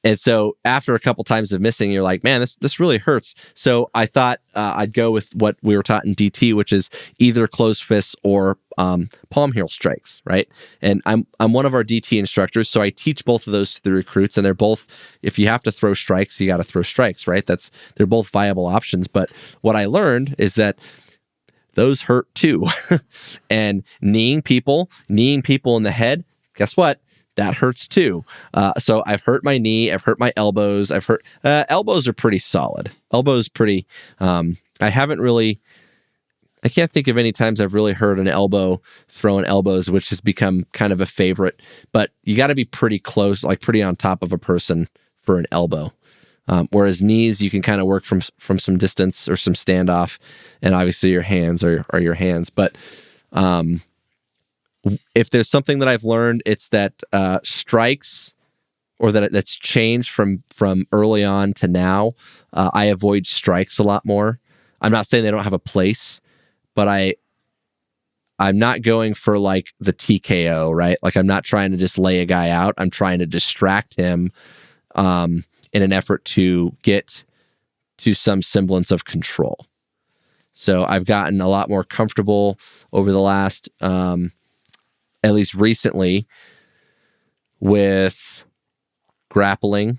And so after a couple times of missing, you're like, man, this really hurts. So I thought I'd go with what we were taught in DT, which is either closed fists or palm heel strikes, right? And I'm one of our DT instructors, so I teach both of those to the recruits, and they're both, if you have to throw strikes, you got to throw strikes, right? They're both viable options. But what I learned is that those hurt too. And kneeing people in the head, guess what? That hurts too. So I've hurt my knee. I've hurt my elbows. Elbows are pretty solid. Elbows pretty. I can't think of any times I've really hurt an elbow throwing elbows, which has become kind of a favorite. But you got to be pretty close, like pretty on top of a person for an elbow. Whereas knees, you can kind of work from some distance or some standoff, and obviously your hands are your hands. But if there's something that I've learned, it's that strikes, or that's changed from early on to now. I avoid strikes a lot more. I'm not saying they don't have a place, but I'm not going for like the TKO, right? Like I'm not trying to just lay a guy out. I'm trying to distract him in an effort to get to some semblance of control. So I've gotten a lot more comfortable over the last, at least recently, with grappling.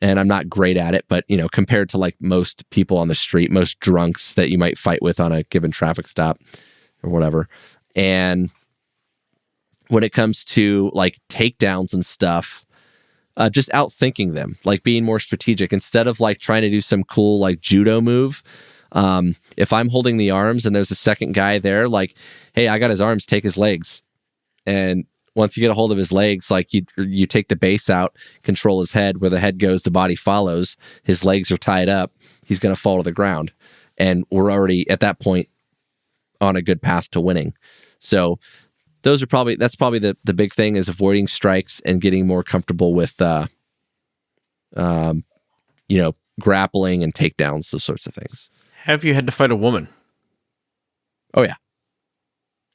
And I'm not great at it, but, you know, compared to like most people on the street, most drunks that you might fight with on a given traffic stop or whatever. And when it comes to like takedowns and stuff, just outthinking them, like being more strategic instead of like trying to do some cool like judo move. If I'm holding the arms and there's a second guy there, like, hey, I got his arms, take his legs. And once you get a hold of his legs, like you take the base out, control his head. Where the head goes, the body follows. His legs are tied up. He's going to fall to the ground. And we're already at that point on a good path to winning. So that's probably the big thing, is avoiding strikes and getting more comfortable with, grappling and takedowns, those sorts of things. Have you had to fight a woman? Oh, yeah.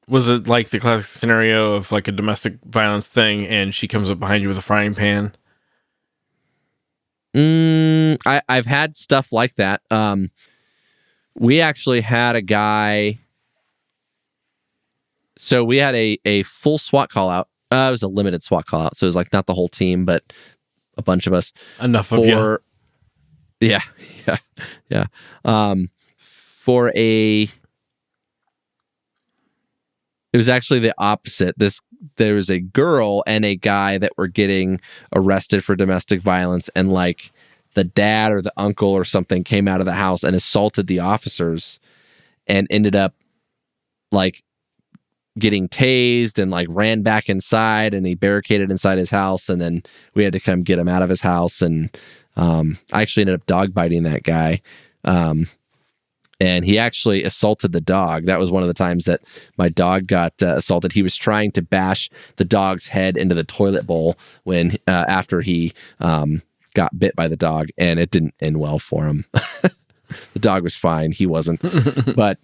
Was it like the classic scenario of like a domestic violence thing and she comes up behind you with a frying pan? I've had stuff like that. We actually had a guy. So we had a full SWAT call out. It was a limited SWAT call out. So it was like not the whole team, but a bunch of us. Enough of you. Yeah. It was actually the opposite. There was a girl and a guy that were getting arrested for domestic violence, and like the dad or the uncle or something came out of the house and assaulted the officers and ended up like getting tased and like ran back inside, and he barricaded inside his house, and then we had to come get him out of his house. And I actually ended up dog biting that guy. And he actually assaulted the dog. That was one of the times that my dog got assaulted. He was trying to bash the dog's head into the toilet bowl when after he got bit by the dog, and it didn't end well for him. The dog was fine. He wasn't. But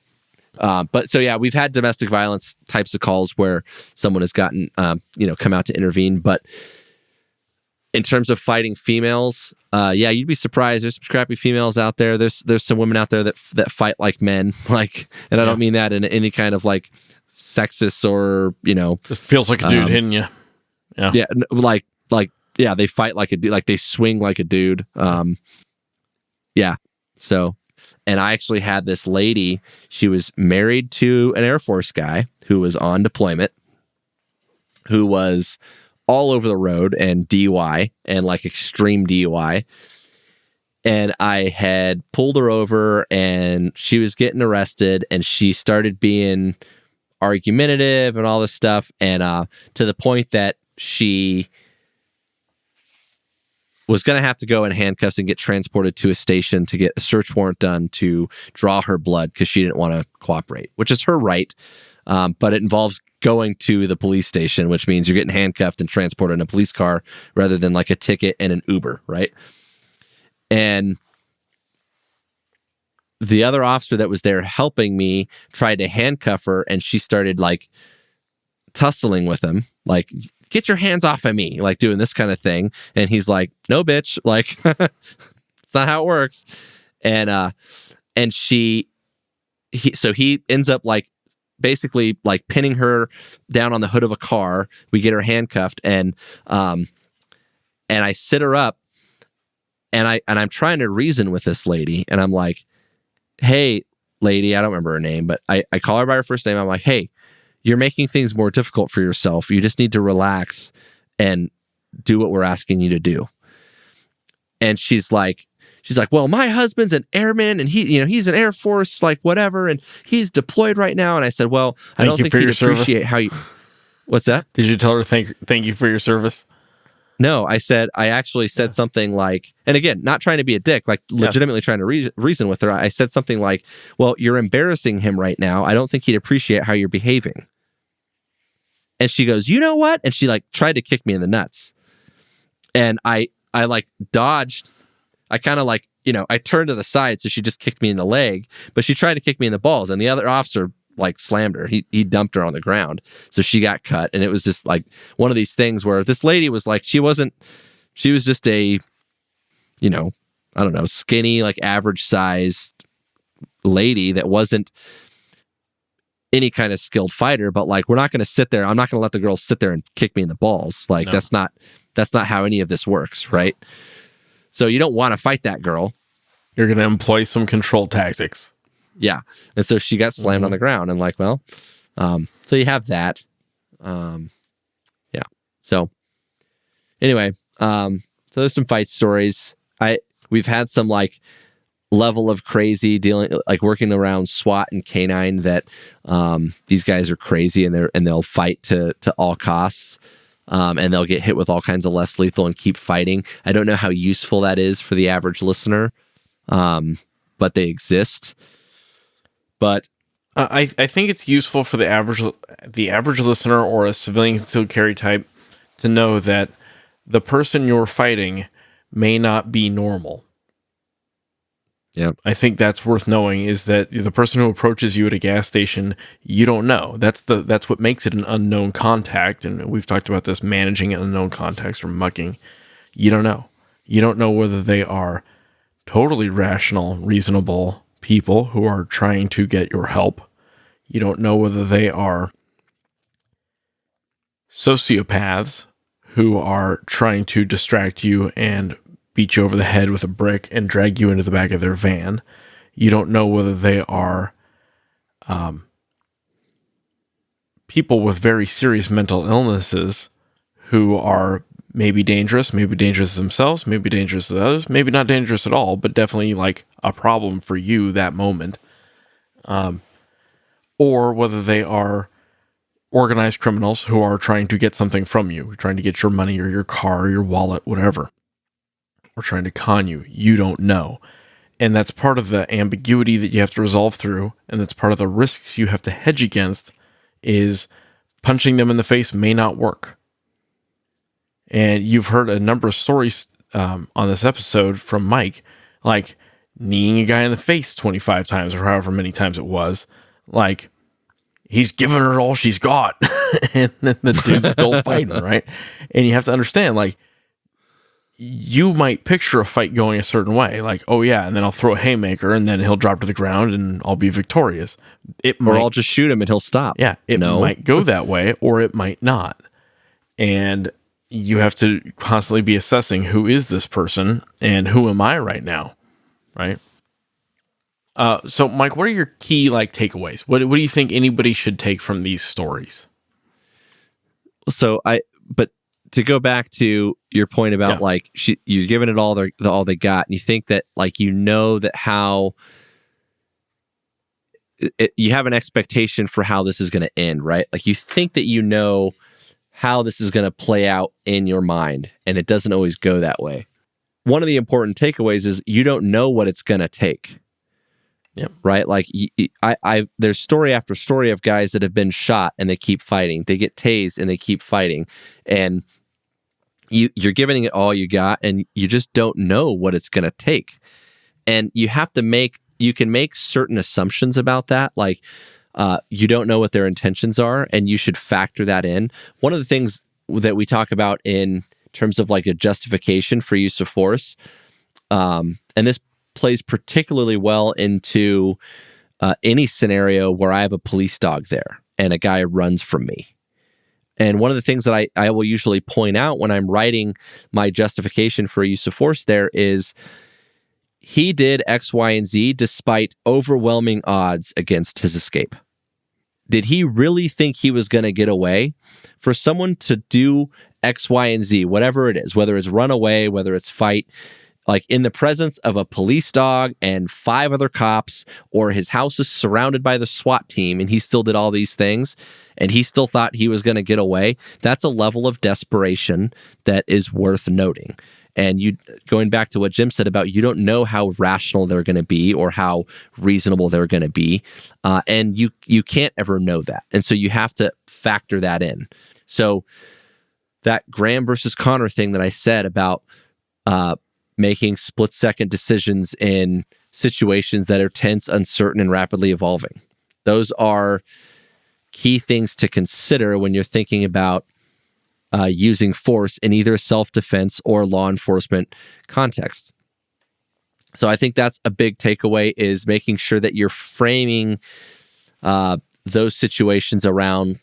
so yeah, we've had domestic violence types of calls where someone has gotten come out to intervene. But in terms of fighting females, you'd be surprised. There's some scrappy females out there. There's some women out there that fight like men, like, and I don't mean that in any kind of like sexist or just feels like a dude hitting you. Yeah, they fight like a dude, like they swing like a dude. So, and I actually had this lady. She was married to an Air Force guy who was on deployment, who was all over the road and DUI and like extreme DUI. And I had pulled her over and she was getting arrested, and she started being argumentative and all this stuff, and to the point that she was going to have to go in handcuffs and get transported to a station to get a search warrant done to draw her blood because she didn't want to cooperate, which is her right. But it involves going to the police station, which means you're getting handcuffed and transported in a police car rather than like a ticket and an Uber, right? And the other officer that was there helping me tried to handcuff her, and she started like tussling with him, like, get your hands off of me, like doing this kind of thing. And he's like, no, bitch, like, it's not how it works. And so he ends up like basically like pinning her down on the hood of a car. We get her handcuffed, and I sit her up, and I'm trying to reason with this lady, and I'm like, hey, lady, I don't remember her name, but I call her by her first name. I'm like, hey, you're making things more difficult for yourself. You just need to relax and do what we're asking you to do. And she's like, well, my husband's an airman, and he's an Air Force, like whatever, and he's deployed right now. And I said, well, I don't think he'd appreciate how you. What's that? Did you tell her thank you for your service? No, I actually said something like, and again, not trying to be a dick, like legitimately trying to reason with her. I said something like, well, you're embarrassing him right now. I don't think he'd appreciate how you're behaving. And she goes, you know what? And she like tried to kick me in the nuts. And I like dodged. I kind of like, I turned to the side, so she just kicked me in the leg, but she tried to kick me in the balls, and the other officer like slammed her. He dumped her on the ground. So she got cut. And it was just like one of these things where this lady was like, she was just a, I don't know, skinny, like average sized lady that wasn't any kind of skilled fighter, but like, we're not going to sit there. I'm not going to let the girl sit there and kick me in the balls. Like, no. That's not how any of this works. Right. So you don't want to fight that girl. You're going to employ some control tactics. Yeah. And so she got slammed on the ground, and like, well, so you have that. Yeah. So anyway, so there's some fight stories. We've had some like level of crazy dealing, like working around SWAT and K9 that these guys are crazy, and they'll fight to all costs. And they'll get hit with all kinds of less lethal and keep fighting. I don't know how useful that is for the average listener, but they exist. But I think it's useful for the average listener or a civilian concealed carry type to know that the person you're fighting may not be normal. Yeah, I think that's worth knowing, is that the person who approaches you at a gas station, you don't know. That's what makes it an unknown contact. And we've talked about this, managing unknown contacts or mucking. You don't know. You don't know whether they are totally rational, reasonable people who are trying to get your help. You don't know whether they are sociopaths who are trying to distract you and beat you over the head with a brick and drag you into the back of their van. You don't know whether they are people with very serious mental illnesses who are maybe dangerous themselves, maybe dangerous to others, maybe not dangerous at all, but definitely like a problem for you that moment. Or whether they are organized criminals who are trying to get something from you, trying to get your money or your car or your wallet, whatever, or trying to con you. You don't know. And that's part of the ambiguity that you have to resolve through, and that's part of the risks you have to hedge against, is punching them in the face may not work. And you've heard a number of stories on this episode from Mike, like kneeing a guy in the face 25 times or however many times it was. Like, he's giving her all she's got. And then the dude's still fighting, right? And you have to understand, like, you might picture a fight going a certain way, like, oh yeah, and then I'll throw a haymaker and then he'll drop to the ground and I'll be victorious. Or I'll just shoot him and he'll stop. Yeah, it might go that way, or it might not. And you have to constantly be assessing, who is this person and who am I right now, right? So Mike, what are your key like takeaways? What do you think anybody should take from these stories? So but to go back to your point about like you're giving it all they got, and you think that like that how you have an expectation for how this is going to end, right? Like you think that you know how this is going to play out in your mind, and it doesn't always go that way. One of the important takeaways is you don't know what it's going to take. Yep. Right? Like there's story after story of guys that have been shot and they keep fighting. They get tased and they keep fighting. And you're giving it all you got, and you just don't know what it's going to take. And you can make certain assumptions about that. Like, you don't know what their intentions are, and you should factor that in. One of the things that we talk about in terms of like a justification for use of force, and this plays particularly well into any scenario where I have a police dog there and a guy runs from me. And one of the things that I will usually point out when I'm writing my justification for use of force there is he did X, Y, and Z despite overwhelming odds against his escape. Did he really think he was going to get away? For someone to do X, Y, and Z, whatever it is, whether it's run away, whether it's fight, like in the presence of a police dog and 5 other cops, or his house is surrounded by the SWAT team and he still did all these things and he still thought he was going to get away, that's a level of desperation that is worth noting. And going back to what Jim said about you don't know how rational they're going to be or how reasonable they're going to be. And you can't ever know that. And so you have to factor that in. So that Graham versus Connor thing that I said about making split-second decisions in situations that are tense, uncertain, and rapidly evolving. Those are key things to consider when you're thinking about using force in either self-defense or law enforcement context. So I think that's a big takeaway, is making sure that you're framing those situations around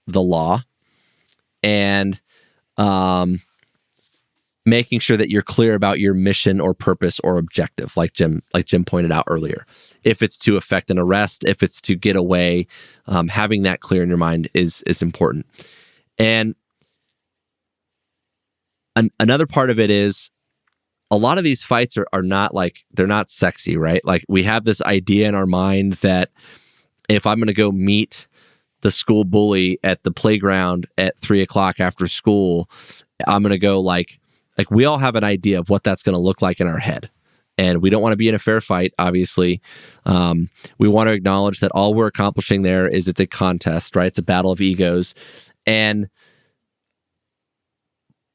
the law and making sure that you're clear about your mission or purpose or objective, like Jim pointed out earlier. If it's to effect an arrest, if it's to get away, having that clear in your mind is important. And another part of it is a lot of these fights are not like, they're not sexy, right? Like we have this idea in our mind that if I'm going to go meet the school bully at the playground at 3:00 after school, I'm going to go like we all have an idea of what that's going to look like in our head. And we don't want to be in a fair fight, obviously. We want to acknowledge that all we're accomplishing there is it's a contest, right? It's a battle of egos. And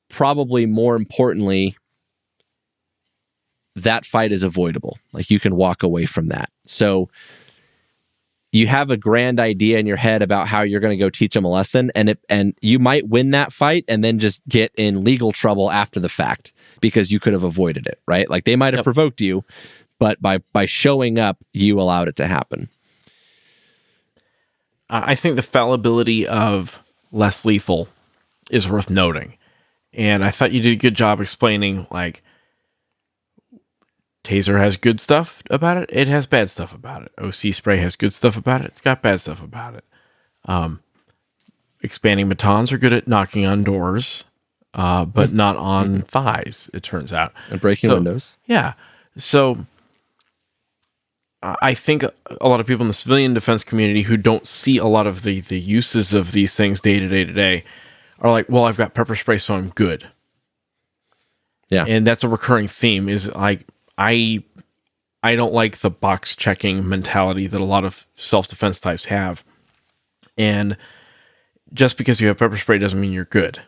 probably more importantly, that fight is avoidable. Like you can walk away from that. So you have a grand idea in your head about how you're going to go teach them a lesson, and you might win that fight and then just get in legal trouble after the fact because you could have avoided it, right? Like they might have provoked you, but by showing up, you allowed it to happen. I think the fallibility of less lethal is worth noting. And I thought you did a good job explaining, like, Taser has good stuff about it. It has bad stuff about it. OC spray has good stuff about it. It's got bad stuff about it. Expanding batons are good at knocking on doors, but not on thighs, it turns out. And breaking windows. Yeah. So I think a lot of people in the civilian defense community who don't see a lot of the uses of these things day to day are like, well, I've got pepper spray, so I'm good. Yeah. And that's a recurring theme, is like, I don't like the box checking mentality that a lot of self-defense types have. And just because you have pepper spray doesn't mean you're good.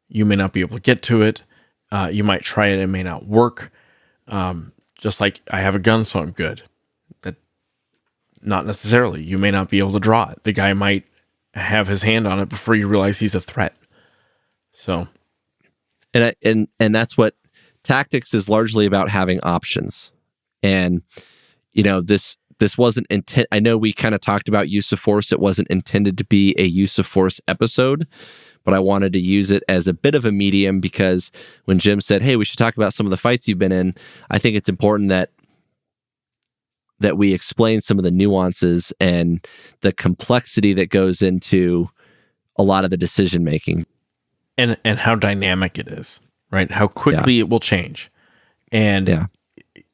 You may not be able to get to it. You might try it, it may not work. Just like I have a gun, so I'm good. That not necessarily. You may not be able to draw it. The guy might have his hand on it before you realize he's a threat. So, and that's what tactics is largely about, having options. And this wasn't intent. I know we kind of talked about use of force. It wasn't intended to be a use of force episode, but I wanted to use it as a bit of a medium because when Jim said, "Hey, we should talk about some of the fights you've been in," I think it's important that we explain some of the nuances and the complexity that goes into a lot of the decision making. And how dynamic it is, right? How quickly it will change. And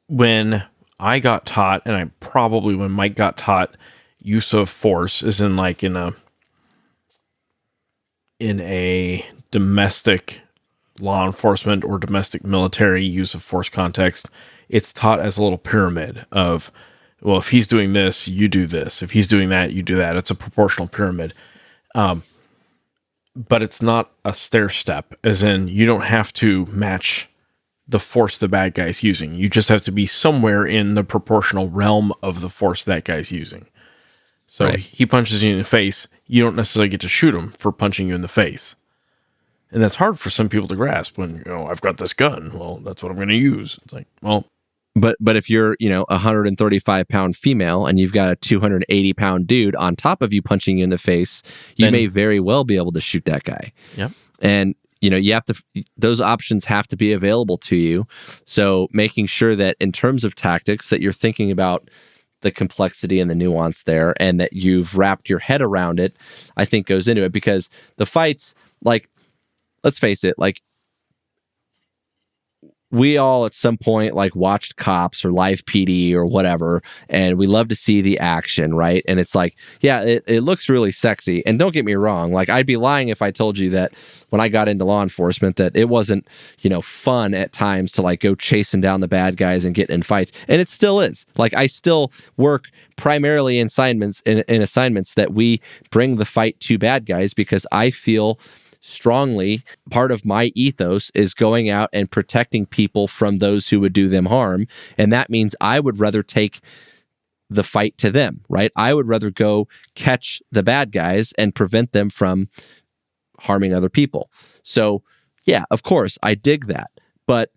when I got taught, and when Mike got taught use of force is in like in a domestic law enforcement or domestic military use of force context, it's taught as a little pyramid of, well, if he's doing this, you do this. If he's doing that, you do that. It's a proportional pyramid. But it's not a stair step, as in you don't have to match the force the bad guy's using. You just have to be somewhere in the proportional realm of the force that guy's using. So Right. he punches you in the face, you don't necessarily get to shoot him for punching you in the face. And that's hard for some people to grasp when, I've got this gun. Well, that's what I'm going to use. It's like, well, But if you're, a 135-pound female and you've got a 280-pound dude on top of you punching you in the face, you Then- may very well be able to shoot that guy. Yep. And, you have to, those options have to be available to you. So making sure that in terms of tactics that you're thinking about the complexity and the nuance there and that you've wrapped your head around it, I think goes into it, because the fights, like, let's face it, like, we all at some point like watched Cops or Live PD or whatever, and we love to see the action, right? And it's like, yeah, it looks really sexy. And don't get me wrong, like, I'd be lying if I told you that when I got into law enforcement that it wasn't, fun at times to like go chasing down the bad guys and get in fights. And it still is. Like, I still work primarily in assignments that we bring the fight to bad guys, because I feel strongly part of my ethos is going out and protecting people from those who would do them harm. And that means I would rather take the fight to them, right? I would rather go catch the bad guys and prevent them from harming other people. So yeah, of course, I dig that. But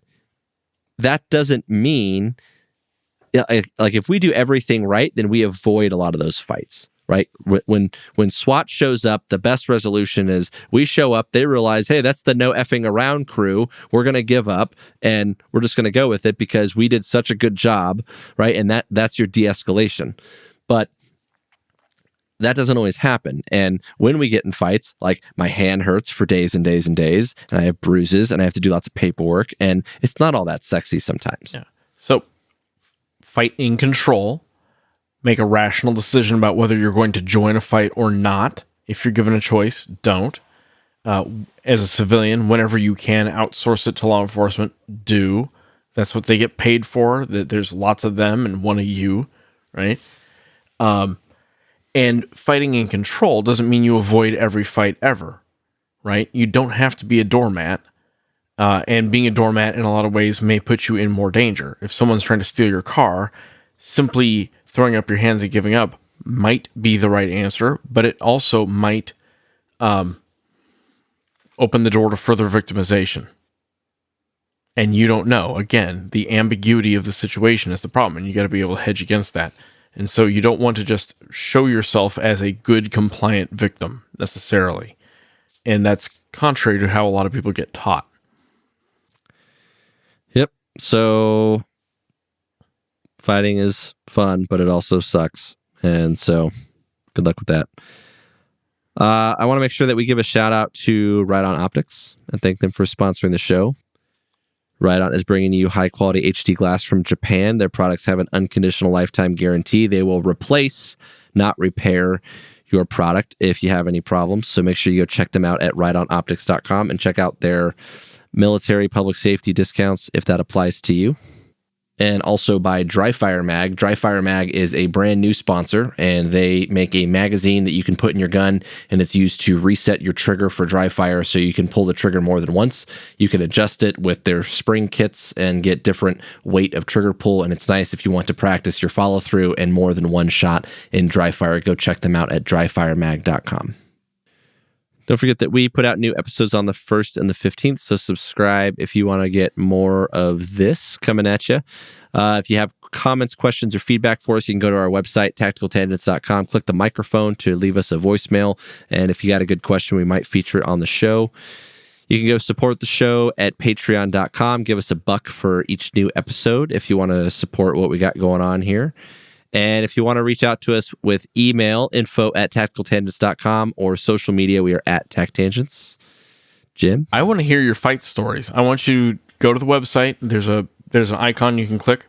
that doesn't mean, like, if we do everything right, then we avoid a lot of those fights. Right? When SWAT shows up, the best resolution is we show up, they realize, hey, that's the no effing around crew. We're going to give up and we're just going to go with it because we did such a good job, right? And that's your de-escalation. But that doesn't always happen. And when we get in fights, like, my hand hurts for days and days and days, and I have bruises and I have to do lots of paperwork, and it's not all that sexy sometimes. yeah. So fight in control. Make a rational decision about whether you're going to join a fight or not. If you're given a choice, don't. As a civilian, whenever you can outsource it to law enforcement, do. That's what they get paid for. There's lots of them and one of you, right? And fighting in control doesn't mean you avoid every fight ever, right? You don't have to be a doormat. And being a doormat in a lot of ways may put you in more danger. If someone's trying to steal your car, simply throwing up your hands and giving up might be the right answer, but it also might open the door to further victimization. And you don't know. Again, the ambiguity of the situation is the problem, and you got to be able to hedge against that. And so you don't want to just show yourself as a good, compliant victim necessarily. And that's contrary to how a lot of people get taught. Yep. So fighting is fun, but it also sucks. And so good luck with that. I want to make sure that we give a shout out to Ride On Optics and thank them for sponsoring the show. Ride On is bringing you high quality HD glass from Japan. Their products have an unconditional lifetime guarantee. They will replace, not repair, your product if you have any problems. So make sure you go check them out at rideonoptics.com and check out their military public safety discounts if that applies to you. And also by Dry Fire Mag. Dry Fire Mag is a brand new sponsor, and they make a magazine that you can put in your gun, and it's used to reset your trigger for dry fire so you can pull the trigger more than once. You can adjust it with their spring kits and get different weight of trigger pull, and it's nice if you want to practice your follow through and more than one shot in dry fire. Go check them out at dryfiremag.com. Don't forget that we put out new episodes on the 1st and the 15th, so subscribe if you want to get more of this coming at you. If you have comments, questions, or feedback for us, you can go to our website, tacticaltangents.com, click the microphone to leave us a voicemail, and if you got a good question, we might feature it on the show. You can go support the show at patreon.com. Give us $1 for each new episode if you want to support what we got going on here. And if you want to reach out to us with email, info@tacticaltangents.com, or social media, we are at TacTangents. Jim? I want to hear your fight stories. I want you to go to the website. There's an icon you can click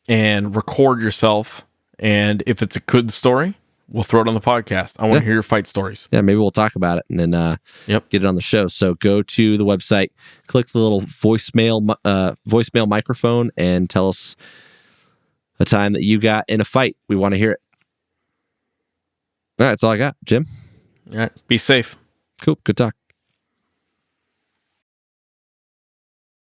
and record yourself. And if it's a good story, we'll throw it on the podcast. I want to hear your fight stories. Yeah, maybe we'll talk about it and then get it on the show. So go to the website, click the little voicemail microphone, and tell us a time that you got in a fight. We want to hear it. All right, that's all I got. Jim? All right. Be safe. Cool. Good talk.